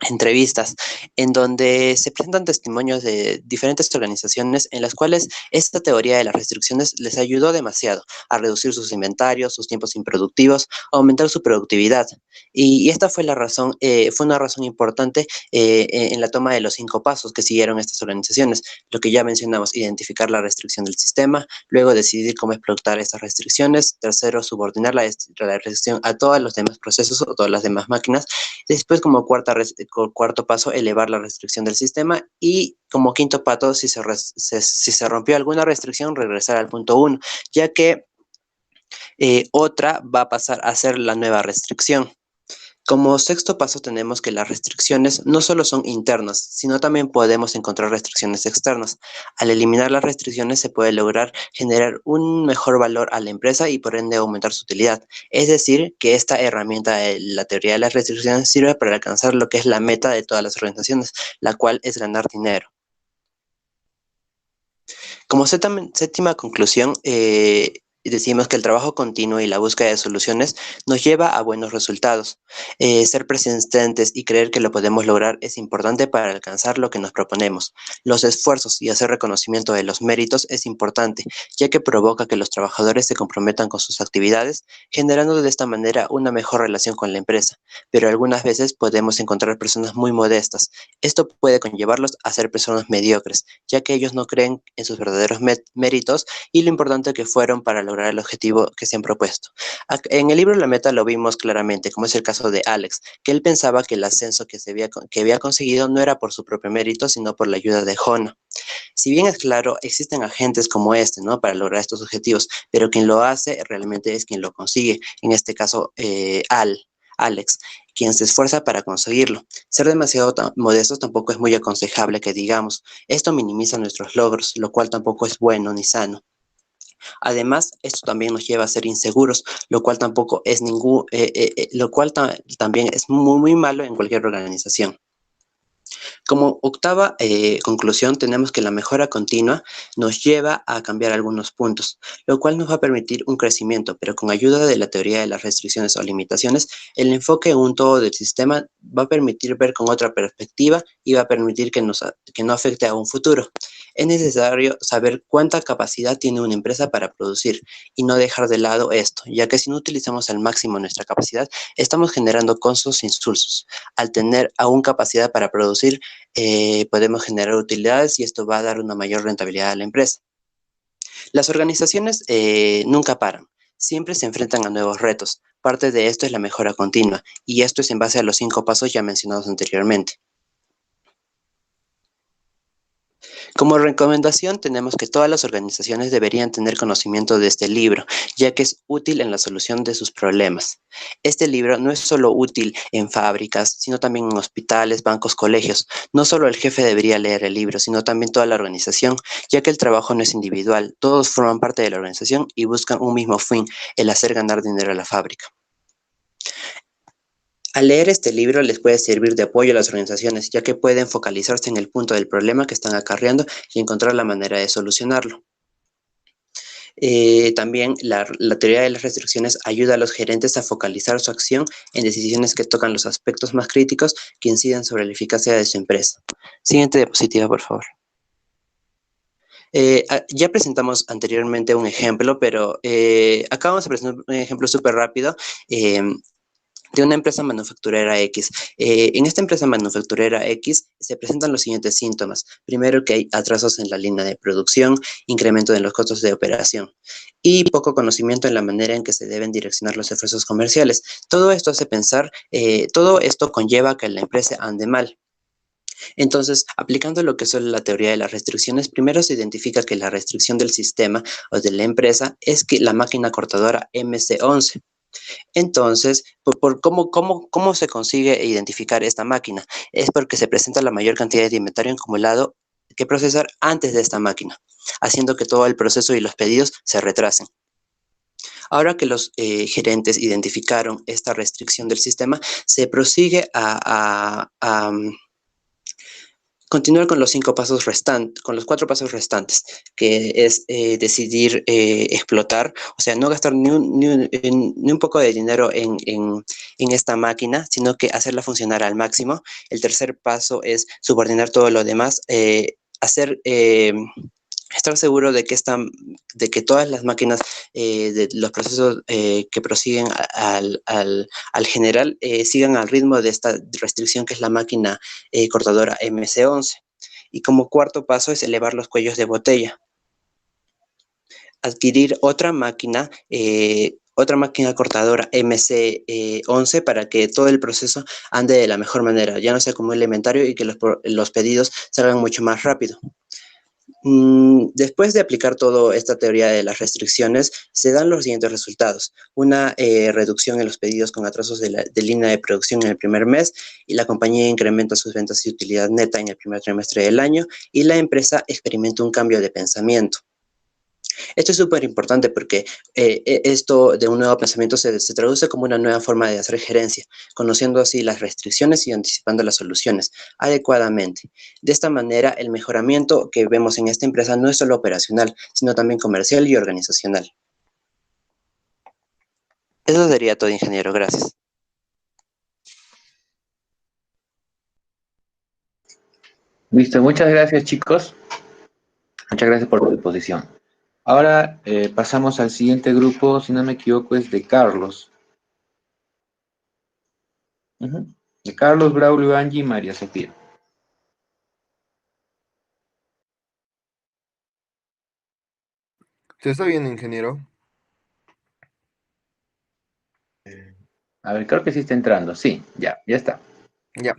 N: entrevistas en donde se presentan testimonios de diferentes organizaciones en las cuales esta teoría de las restricciones les ayudó demasiado a reducir sus inventarios, sus tiempos improductivos, a aumentar su productividad. Y esta fue la razón, fue una razón importante en la toma de los 5 pasos que siguieron estas organizaciones. Lo que ya mencionamos, identificar la restricción del sistema, luego decidir cómo explotar estas restricciones, tercero, subordinar la restricción a todos los demás procesos o todas las demás máquinas. Después, como cuarto paso, elevar la restricción del sistema. Y como quinto paso, si se rompió alguna restricción, regresar al punto 1, ya que otra va a pasar a ser la nueva restricción. Como sexto paso tenemos que las restricciones no solo son internas, sino también podemos encontrar restricciones externas. Al eliminar las restricciones se puede lograr generar un mejor valor a la empresa y por ende aumentar su utilidad. Es decir, que esta herramienta de la teoría de las restricciones sirve para alcanzar lo que es la meta de todas las organizaciones, la cual es ganar dinero. Como séptima conclusión, decimos que el trabajo continuo y la búsqueda de soluciones nos lleva a buenos resultados. Ser persistentes y creer que lo podemos lograr es importante para alcanzar lo que nos proponemos. Los esfuerzos y hacer reconocimiento de los méritos es importante, ya que provoca que los trabajadores se comprometan con sus actividades, generando de esta manera una mejor relación con la empresa. Pero algunas veces podemos encontrar personas muy modestas. Esto puede conllevarlos a ser personas mediocres, ya que ellos no creen en sus verdaderos méritos y lo importante que fueron para lograr el objetivo que se han propuesto. En el libro La Meta lo vimos claramente, como es el caso de Alex, que él pensaba que el ascenso que había conseguido no era por su propio mérito, sino por la ayuda de Jona. Si bien es claro, existen agentes como este, ¿no?, para lograr estos objetivos, pero quien lo hace realmente es quien lo consigue, en este caso Alex, quien se esfuerza para conseguirlo. Ser demasiado modestos tampoco es muy aconsejable que digamos. Esto minimiza nuestros logros, lo cual tampoco es bueno ni sano. Además, esto también nos lleva a ser inseguros, lo cual tampoco es también es muy, muy malo en cualquier organización. Como octava conclusión, tenemos que la mejora continua nos lleva a cambiar algunos puntos, lo cual nos va a permitir un crecimiento, pero con ayuda de la teoría de las restricciones o limitaciones, el enfoque en un todo del sistema va a permitir ver con otra perspectiva y va a permitir que no afecte a un futuro. Es necesario saber cuánta capacidad tiene una empresa para producir y no dejar de lado esto, ya que si no utilizamos al máximo nuestra capacidad, estamos generando costos insulsos. Al tener aún capacidad para producir, podemos generar utilidades y esto va a dar una mayor rentabilidad a la empresa. Las organizaciones nunca paran, siempre se enfrentan a nuevos retos. Parte de esto es la mejora continua y esto es en base a los 5 pasos ya mencionados anteriormente. Como recomendación, tenemos que todas las organizaciones deberían tener conocimiento de este libro, ya que es útil en la solución de sus problemas. Este libro no es solo útil en fábricas, sino también en hospitales, bancos, colegios. No solo el jefe debería leer el libro, sino también toda la organización, ya que el trabajo no es individual, todos forman parte de la organización y buscan un mismo fin, el hacer ganar dinero a la fábrica. Al leer este libro les puede servir de apoyo a las organizaciones, ya que pueden focalizarse en el punto del problema que están acarreando y encontrar la manera de solucionarlo. También la teoría de las restricciones ayuda a los gerentes a focalizar su acción en decisiones que tocan los aspectos más críticos que inciden sobre la eficacia de su empresa. Siguiente diapositiva, por favor. Ya presentamos anteriormente un ejemplo, pero acá vamos a presentar un ejemplo súper rápido de una empresa manufacturera X. En esta empresa manufacturera X se presentan los siguientes síntomas. Primero, que hay atrasos en la línea de producción, incremento en los costos de operación y poco conocimiento en la manera en que se deben direccionar los esfuerzos comerciales. Todo esto hace pensar, todo esto conlleva a que la empresa ande mal. Entonces, aplicando lo que es la teoría de las restricciones, primero se identifica que la restricción del sistema o de la empresa es que la máquina cortadora MC11. Entonces, ¿cómo se consigue identificar esta máquina? Es porque se presenta la mayor cantidad de inventario acumulado que procesar antes de esta máquina, haciendo que todo el proceso y los pedidos se retrasen. Ahora que los gerentes identificaron esta restricción del sistema, se prosigue continuar con los 5 pasos restantes, con los 4 pasos restantes, que es decidir explotar, o sea, no gastar ni un poco de dinero en esta máquina, sino que hacerla funcionar al máximo. El tercer paso es subordinar todo lo demás, estar seguro de que todas las máquinas de los procesos que prosiguen al general sigan al ritmo de esta restricción que es la máquina cortadora MC11. Y como cuarto paso es elevar los cuellos de botella. Adquirir otra máquina cortadora MC11 para que todo el proceso ande de la mejor manera, ya no sea como elementario y que los pedidos salgan mucho más rápido. Después de aplicar toda esta teoría de las restricciones, se dan los siguientes resultados. Una reducción en los pedidos con atrasos de línea de producción en el primer mes, y la compañía incrementa sus ventas y utilidad neta en el primer trimestre del año, y la empresa experimenta un cambio de pensamiento. Esto es súper importante porque esto de un nuevo pensamiento se traduce como una nueva forma de hacer gerencia, conociendo así las restricciones y anticipando las soluciones adecuadamente. De esta manera, el mejoramiento que vemos en esta empresa no es solo operacional, sino también comercial y organizacional. Eso sería todo, ingeniero. Gracias.
A: Listo, muchas gracias, chicos. Muchas gracias por tu exposición. Ahora pasamos al siguiente grupo, si no me equivoco, es de Carlos. De Carlos, Braulio, Angie y María Sofía.
O: ¿Se está bien, ingeniero?
A: A ver, creo que sí está entrando. Sí, ya está.
O: Ya.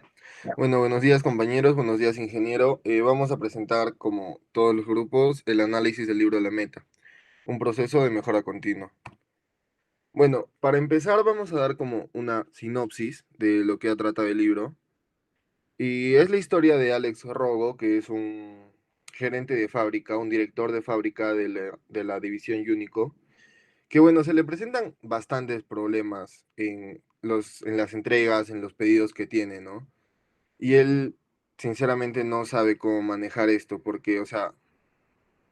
O: Bueno, buenos días, compañeros. Buenos días, ingeniero. Vamos a presentar, como todos los grupos, el análisis del libro La Meta, un proceso de mejora continua. Bueno, para empezar vamos a dar como una sinopsis de lo que trata el libro. Y es la historia de Alex Rogo, que es un gerente de fábrica, un director de fábrica de la división Unico, que bueno, se le presentan bastantes problemas en las entregas, en los pedidos que tiene, ¿no? Y él, sinceramente, no sabe cómo manejar esto, porque, o sea,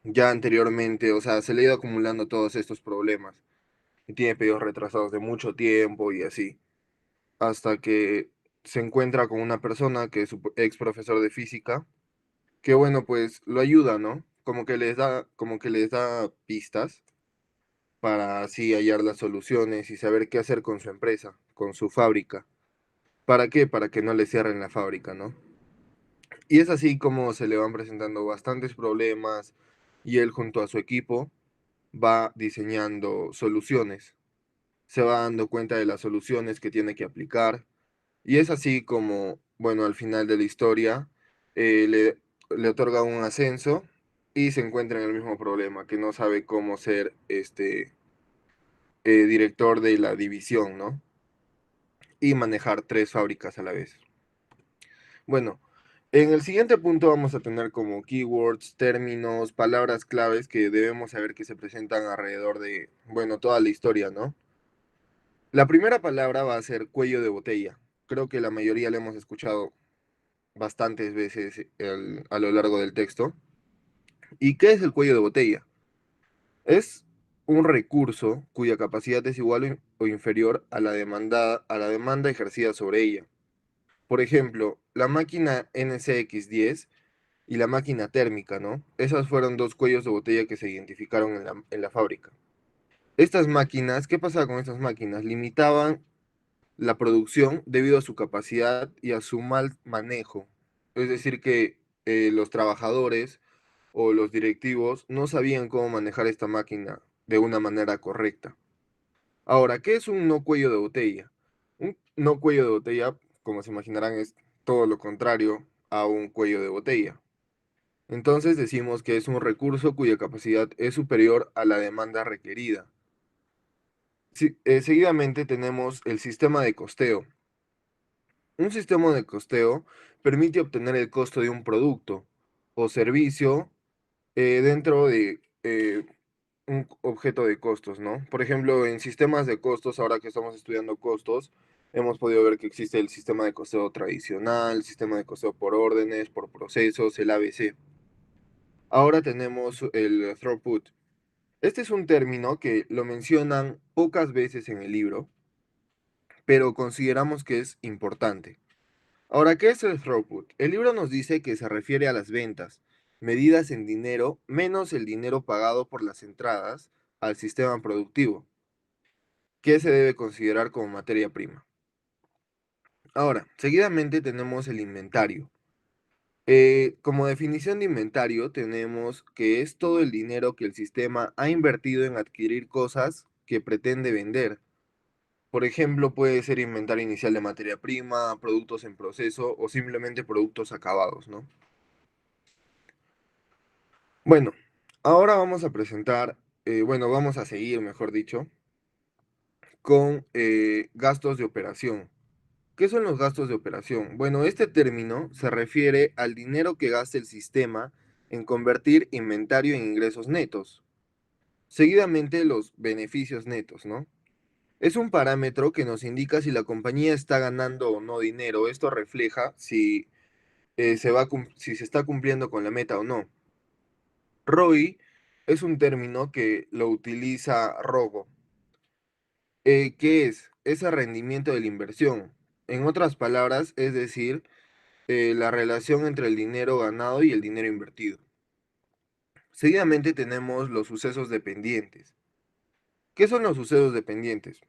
O: ya anteriormente, o sea, se le ha ido acumulando todos estos problemas. Y tiene pedidos retrasados de mucho tiempo y así. Hasta que se encuentra con una persona que es su ex profesor de física, que bueno, pues lo ayuda, ¿no? Como que les da pistas para así hallar las soluciones y saber qué hacer con su empresa, con su fábrica. ¿Para qué? Para que no le cierren la fábrica, ¿no? Y es así como se le van presentando bastantes problemas y él junto a su equipo va diseñando soluciones. Se va dando cuenta de las soluciones que tiene que aplicar. Y es así como, bueno, al final de la historia le otorga un ascenso y se encuentra en el mismo problema, que no sabe cómo ser director de la división, ¿no? Y manejar 3 fábricas a la vez. Bueno, en el siguiente punto vamos a tener como keywords, términos, palabras claves que debemos saber que se presentan alrededor de, bueno, toda la historia, ¿no? La primera palabra va a ser cuello de botella. Creo que la mayoría la hemos escuchado bastantes veces a lo largo del texto. ¿Y qué es el cuello de botella? Es un recurso cuya capacidad es igual o inferior a la demanda ejercida sobre ella. Por ejemplo, la máquina NCX10 y la máquina térmica, ¿no? Esas fueron 2 cuellos de botella que se identificaron en la fábrica. Estas máquinas, ¿qué pasaba con estas máquinas? Limitaban la producción debido a su capacidad y a su mal manejo. Es decir, que los trabajadores o los directivos no sabían cómo manejar esta máquina de una manera correcta. Ahora, ¿qué es un no cuello de botella? Un no cuello de botella, como se imaginarán, es todo lo contrario a un cuello de botella. Entonces decimos que es un recurso cuya capacidad es superior a la demanda requerida. Seguidamente tenemos el sistema de costeo. Un sistema de costeo permite obtener el costo de un producto o servicio dentro de un objeto de costos, ¿no? Por ejemplo, en sistemas de costos, ahora que estamos estudiando costos, Hemos podido ver que existe el sistema de costeo tradicional, el sistema de costeo por órdenes, por procesos, el ABC. Ahora tenemos el throughput. Este es un término que lo mencionan pocas veces en el libro, pero consideramos que es importante. Ahora, ¿qué es el throughput? El libro nos dice que se refiere a las ventas, medidas en dinero menos el dinero pagado por las entradas al sistema productivo, que se debe considerar como materia prima. Ahora, seguidamente tenemos el inventario. Como definición de inventario tenemos que es todo el dinero que el sistema ha invertido en adquirir cosas que pretende vender. Por ejemplo, puede ser inventario inicial de materia prima, productos en proceso o simplemente productos acabados, ¿no? Bueno, ahora vamos a presentar, vamos a seguir, mejor dicho, con gastos de operación. ¿Qué son los gastos de operación? Bueno, este término se refiere al dinero que gasta el sistema en convertir inventario en ingresos netos. Seguidamente, los beneficios netos, ¿no? Es un parámetro que nos indica si la compañía está ganando o no dinero. Esto refleja si se está cumpliendo con la meta o no. ROI es un término que lo utiliza Rogo. ¿Qué es? Es el rendimiento de la inversión. En otras palabras, es decir, la relación entre el dinero ganado y el dinero invertido. Seguidamente tenemos los sucesos dependientes. ¿Qué son los sucesos dependientes?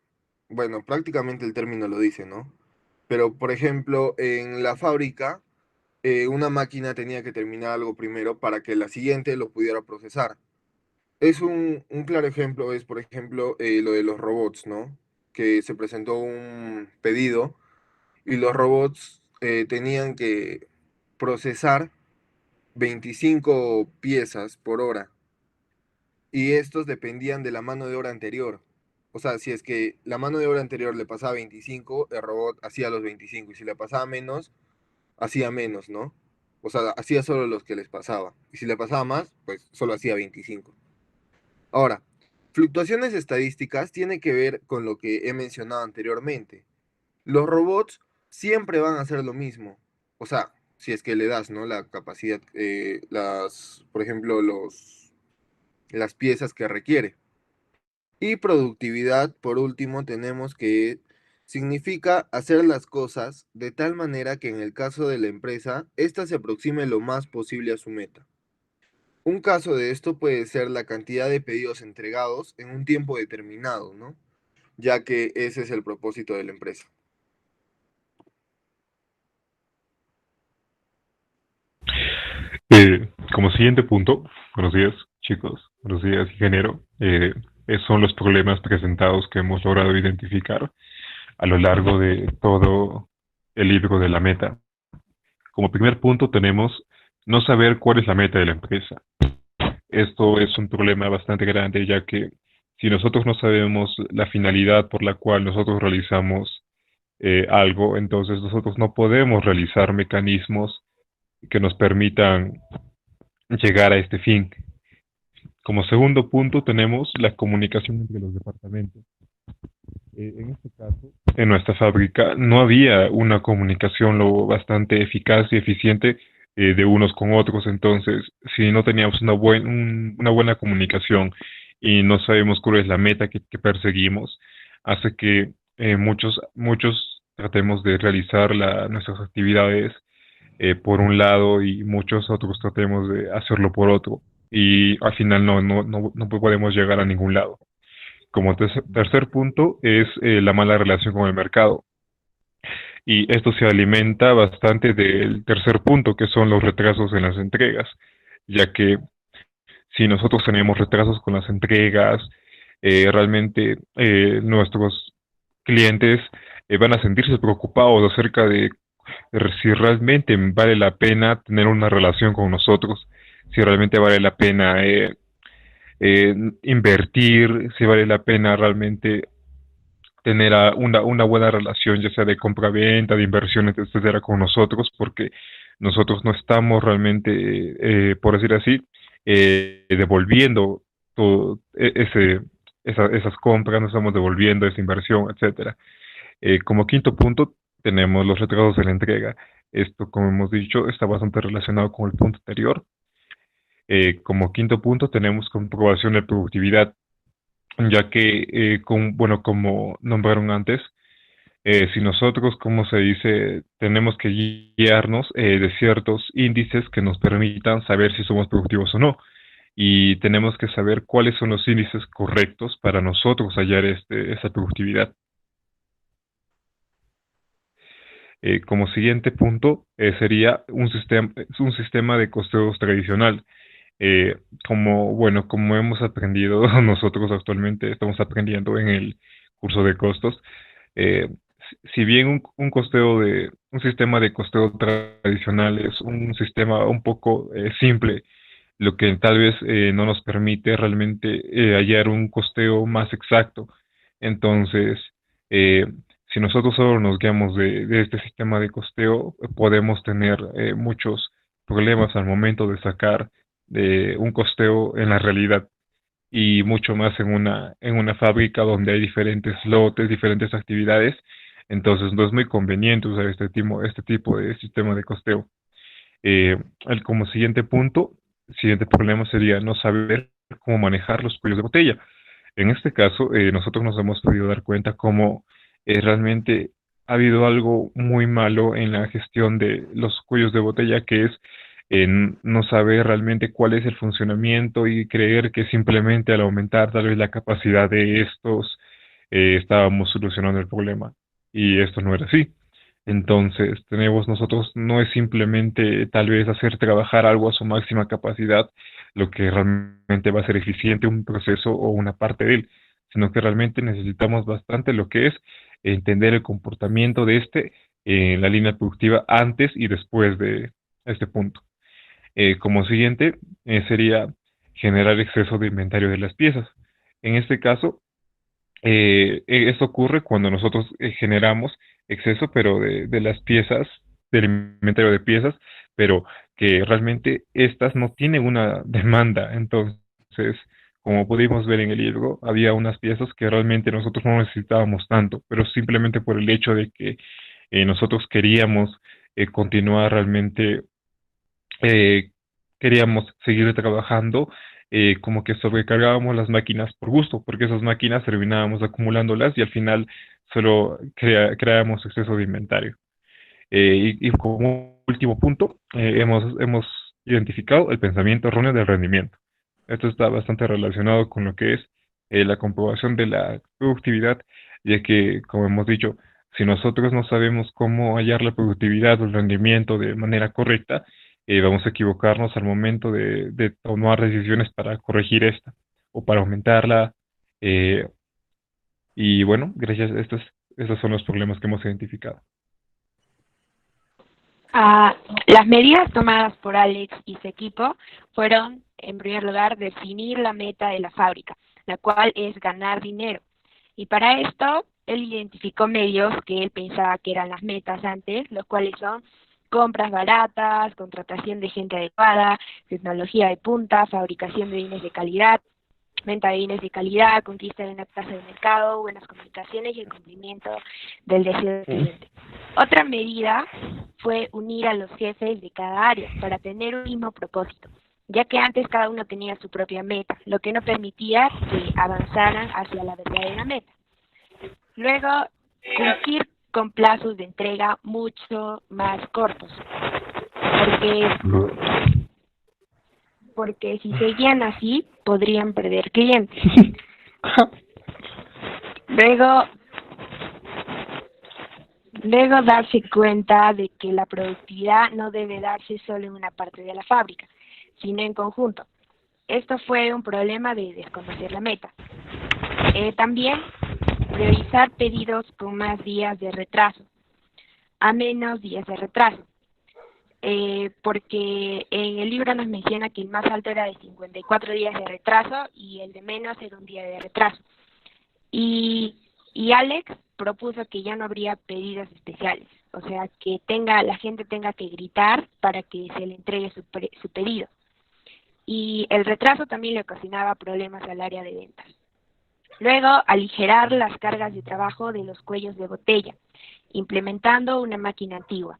O: Bueno, prácticamente el término lo dice, ¿no? Pero, por ejemplo, en la fábrica, una máquina tenía que terminar algo primero para que la siguiente lo pudiera procesar. Un claro ejemplo es, por ejemplo, lo de los robots, ¿no? Que se presentó un pedido y los robots tenían que procesar 25 piezas por hora y estos dependían de la mano de obra anterior. O sea, si es que la mano de obra anterior le pasaba 25, el robot hacía los 25 y si le pasaba menos, hacía menos, ¿no? O sea, hacía solo los que les pasaba. Y si le pasaba más, pues solo hacía 25. Ahora, fluctuaciones estadísticas tiene que ver con lo que he mencionado anteriormente. Los robots siempre van a hacer lo mismo. O sea, si es que le das, ¿no? La capacidad, por ejemplo, las piezas que requiere. Y productividad, por último, tenemos que significa hacer las cosas de tal manera que en el caso de la empresa, ésta se aproxime lo más posible a su meta. Un caso de esto puede ser la cantidad de pedidos entregados en un tiempo determinado, ¿no? Ya que ese es el propósito de la empresa.
P: Como siguiente punto, buenos días chicos, buenos días ingeniero, son los problemas presentados que hemos logrado identificar a lo largo de todo el libro de la meta. Como primer punto tenemos no saber cuál es la meta de la empresa. Esto es un problema bastante grande, ya que si nosotros no sabemos la finalidad por la cual nosotros realizamos algo, entonces nosotros no podemos realizar mecanismos que nos permitan llegar a este fin. Como segundo punto tenemos la comunicación entre los departamentos. En este caso, en nuestra fábrica no había una comunicación lo bastante eficaz y eficiente de unos con otros. Entonces, si no teníamos una buena comunicación y no sabemos cuál es la meta que perseguimos, hace que muchos tratemos de realizar nuestras actividades por un lado y muchos otros tratemos de hacerlo por otro. Y al final no podemos llegar a ningún lado. Como tercer punto es la mala relación con el mercado. Y esto se alimenta bastante del tercer punto, que son los retrasos en las entregas, ya que si nosotros tenemos retrasos con las entregas, realmente nuestros clientes van a sentirse preocupados acerca de si realmente vale la pena tener una relación con nosotros, si realmente vale la pena invertir, si vale la pena realmente tener una buena relación, ya sea de compra-venta, de inversiones, etcétera, con nosotros, porque nosotros no estamos realmente, por decir así, devolviendo todo esas compras, no estamos devolviendo esa inversión, etcétera. Como quinto punto, tenemos los retrasos de la entrega. Esto, como hemos dicho, está bastante relacionado con el punto anterior. Como quinto punto, tenemos comprobación de productividad, ya que, como nombraron antes, si nosotros, como se dice, tenemos que guiarnos de ciertos índices que nos permitan saber si somos productivos o no. Y tenemos que saber cuáles son los índices correctos para nosotros hallar esa productividad. Como siguiente punto sería un sistema de costeos tradicional. Como hemos aprendido nosotros actualmente, estamos aprendiendo en el curso de costos, eh, si bien un sistema de costeo tradicional es un sistema un poco simple, lo que tal vez no nos permite realmente hallar un costeo más exacto. Entonces, eh, si nosotros solo nos guiamos de este sistema de costeo, podemos tener muchos problemas al momento de sacar un costeo en la realidad y mucho más en una fábrica donde hay diferentes lotes, diferentes actividades. Entonces, no es muy conveniente usar este tipo de sistema de costeo. Como siguiente problema sería no saber cómo manejar los cuellos de botella. En este caso, nosotros nos hemos podido dar cuenta cómo realmente ha habido algo muy malo en la gestión de los cuellos de botella, que es no saber realmente cuál es el funcionamiento y creer que simplemente al aumentar tal vez la capacidad de estos estábamos solucionando el problema. Y esto no era así. Entonces, nosotros no es simplemente tal vez hacer trabajar algo a su máxima capacidad, lo que realmente va a ser eficiente un proceso o una parte de él, sino que realmente necesitamos bastante lo que es entender el comportamiento de en la línea productiva antes y después de este punto. Como siguiente, sería generar exceso de inventario de las piezas. En este caso, esto ocurre cuando nosotros generamos exceso, pero de las piezas, del inventario de piezas, pero que realmente estas no tienen una demanda. Entonces, como pudimos ver en el libro, había unas piezas que realmente nosotros no necesitábamos tanto, pero simplemente por el hecho de que nosotros queríamos continuar realmente, eh, queríamos seguir trabajando, como que sobrecargábamos las máquinas por gusto, porque esas máquinas terminábamos acumulándolas y al final solo creábamos exceso de inventario. Y como último punto, hemos identificado el pensamiento erróneo del rendimiento. Esto está bastante relacionado con lo que es la comprobación de la productividad, ya que, como hemos dicho, si nosotros no sabemos cómo hallar la productividad o el rendimiento de manera correcta, vamos a equivocarnos al momento de tomar decisiones para corregir esta o para aumentarla. eh, y bueno, gracias a estos son los problemas que hemos identificado.
Q: Las medidas tomadas por Alex y su equipo fueron, en primer lugar, definir la meta de la fábrica, la cual es ganar dinero. Y para esto, él identificó medios que él pensaba que eran las metas antes, los cuales son compras baratas, contratación de gente adecuada, tecnología de punta, fabricación de bienes de calidad, venta de bienes de calidad, conquista de una tasa de mercado, buenas comunicaciones y el cumplimiento del deseo del cliente. Otra medida fue unir a los jefes de cada área para tener un mismo propósito, ya que antes cada uno tenía su propia meta, lo que no permitía que avanzaran hacia la verdadera meta. Luego, cumplir con plazos de entrega mucho más cortos, porque si seguían así, podrían perder clientes. Luego darse cuenta de que la productividad no debe darse solo en una parte de la fábrica, sino en conjunto. Esto fue un problema de desconocer la meta. También priorizar pedidos con más días de retraso, a menos días de retraso. Porque en el libro nos menciona que el más alto era de 54 días de retraso y el de menos era un día de retraso. Y Alex propuso que ya no habría pedidos especiales, o sea, que la gente tenga que gritar para que se le entregue su pedido. Y el retraso también le ocasionaba problemas al área de ventas. Luego, aligerar las cargas de trabajo de los cuellos de botella, implementando una máquina antigua.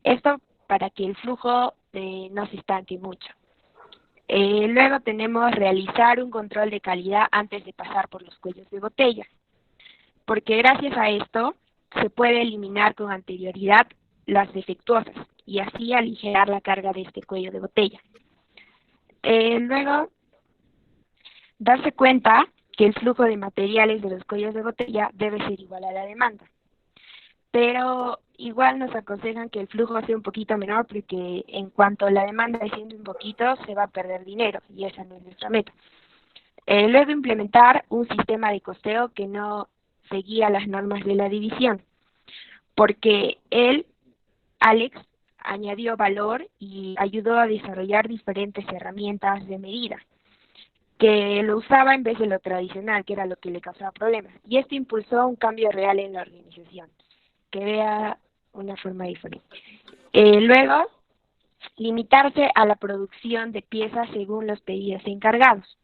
Q: Esto para que el flujo no se estanque mucho. Luego tenemos realizar un control de calidad antes de pasar por los cuellos de botella, porque gracias a esto se puede eliminar con anterioridad las defectuosas y así aligerar la carga de este cuello de botella. Luego, darse cuenta que el flujo de materiales de los cuellos de botella debe ser igual a la demanda. Pero igual nos aconsejan que el flujo sea un poquito menor porque en cuanto la demanda desciende un poquito se va a perder dinero y esa no es nuestra meta. Luego implementar un sistema de costeo que no seguía las normas de la división, porque Alex, añadió valor y ayudó a desarrollar diferentes herramientas de medida, que lo usaba en vez de lo tradicional, que era lo que le causaba problemas. Y esto impulsó un cambio real en la organización, que vea una forma diferente. Luego, limitarse a la producción de piezas según los pedidos encargados,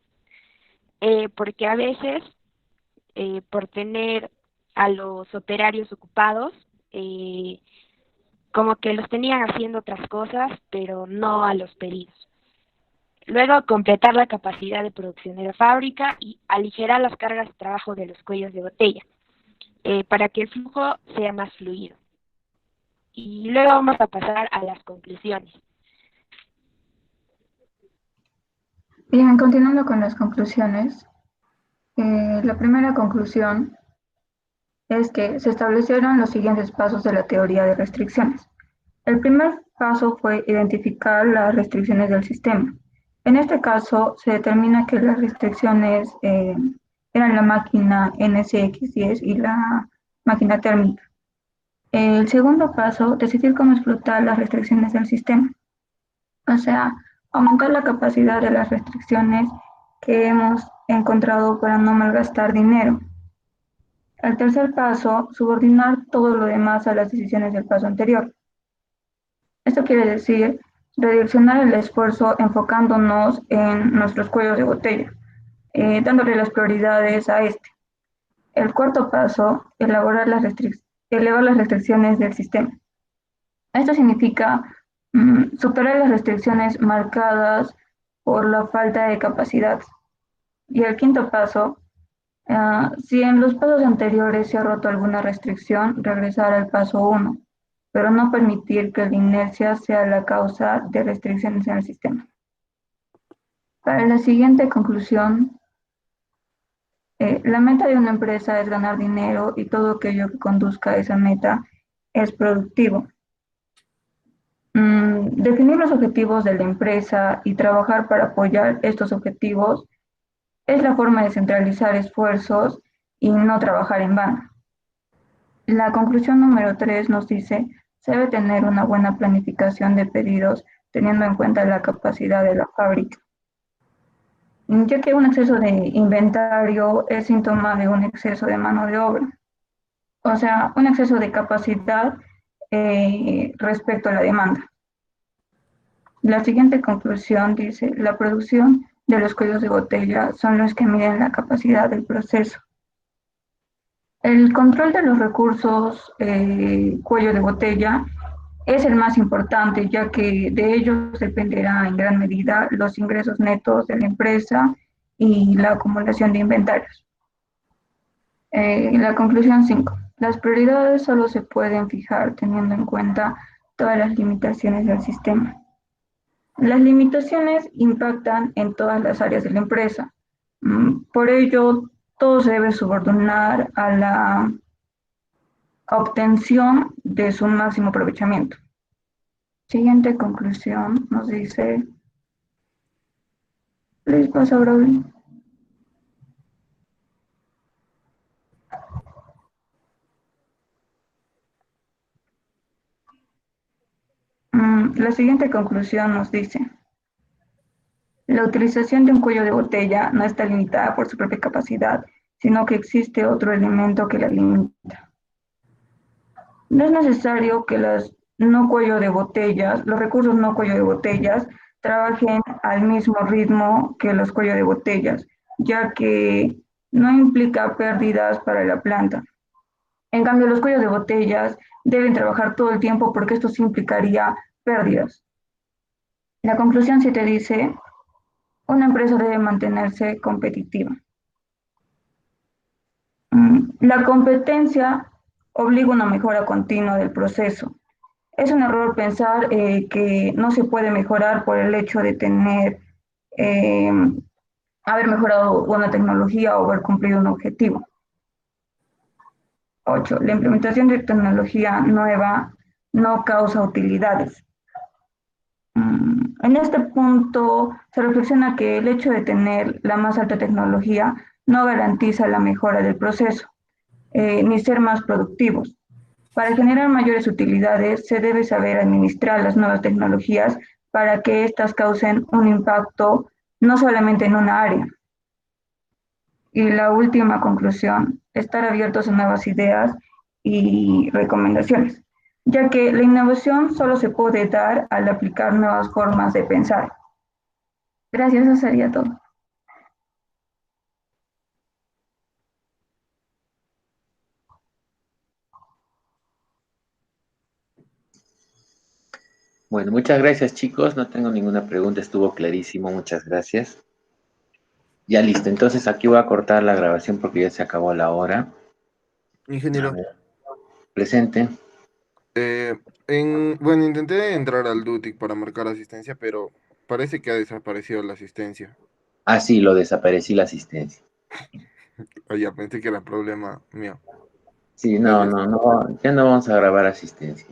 Q: porque a veces, por tener a los operarios ocupados, como que los tenían haciendo otras cosas, pero no a los pedidos. Luego, completar la capacidad de producción de la fábrica y aligerar las cargas de trabajo de los cuellos de botella, para que el flujo sea más fluido. Y luego vamos a pasar a las conclusiones.
B: Bien, continuando con las conclusiones. La primera conclusión es que se establecieron los siguientes pasos de la teoría de restricciones. El primer paso fue identificar las restricciones del sistema. En este caso, se determina que las restricciones eran la máquina NCX10 y la máquina térmica. El segundo paso, decidir cómo explotar las restricciones del sistema. O sea, aumentar la capacidad de las restricciones que hemos encontrado para no malgastar dinero. El tercer paso, subordinar todo lo demás a las decisiones del paso anterior. Esto quiere decir redireccionar el esfuerzo enfocándonos en nuestros cuellos de botella, dándole las prioridades a este. El cuarto paso, elevar las restricciones del sistema. Esto significa superar las restricciones marcadas por la falta de capacidad. Y el quinto paso, si en los pasos anteriores se ha roto alguna restricción, regresar al paso 1, pero no permitir que la inercia sea la causa de restricciones en el sistema. Para la siguiente conclusión, la meta de una empresa es ganar dinero y todo aquello que conduzca a esa meta es productivo. Definir los objetivos de la empresa y trabajar para apoyar estos objetivos es la forma de centralizar esfuerzos y no trabajar en vano. La conclusión número 3 nos dice, se debe tener una buena planificación de pedidos teniendo en cuenta la capacidad de la fábrica, ya que un exceso de inventario es síntoma de un exceso de mano de obra, o sea, un exceso de capacidad respecto a la demanda. La siguiente conclusión dice, la producción de los cuellos de botella son los que miden la capacidad del proceso. El control de los recursos cuello de botella es el más importante, ya que de ellos dependerá en gran medida los ingresos netos de la empresa y la acumulación de inventarios. La conclusión 5. Las prioridades solo se pueden fijar teniendo en cuenta todas las limitaciones del sistema. Las limitaciones impactan en todas las áreas de la empresa. Por ello, todo se debe subordinar a la obtención de su máximo aprovechamiento. Siguiente conclusión nos dice, les pasa, Braulio. La siguiente conclusión nos dice, la utilización de un cuello de botella no está limitada por su propia capacidad, sino que existe otro elemento que la limita. No es necesario que los recursos no cuello de botellas, trabajen al mismo ritmo que los cuellos de botellas, ya que
R: no implica pérdidas para la planta. En cambio, los cuellos de botellas deben trabajar todo el tiempo porque esto sí implicaría pérdidas. La conclusión 7 dice, una empresa debe mantenerse competitiva. La competencia obliga a una mejora continua del proceso. Es un error pensar que no se puede mejorar por el hecho de haber mejorado una tecnología o haber cumplido un objetivo. 8. La implementación de tecnología nueva no causa utilidades. En este punto se reflexiona que el hecho de tener la más alta tecnología no garantiza la mejora del proceso, ni ser más productivos. Para generar mayores utilidades se debe saber administrar las nuevas tecnologías para que éstas causen un impacto no solamente en una área. Y la última conclusión, estar abiertos a nuevas ideas y recomendaciones, ya que la innovación solo se puede dar al aplicar nuevas formas de pensar. Gracias, eso sería todo.
A: Bueno, muchas gracias, chicos. No tengo ninguna pregunta, estuvo clarísimo. Muchas gracias. Ya listo, entonces aquí voy a cortar la grabación porque ya se acabó la hora.
O: Ingeniero.
A: Presente.
O: Bueno, intenté entrar al DUTIC para marcar asistencia, pero parece que ha desaparecido la asistencia.
A: Ah, sí, lo desaparecí la asistencia.
O: Ya pensé que era problema mío.
A: Sí, no, ya no vamos a grabar asistencia.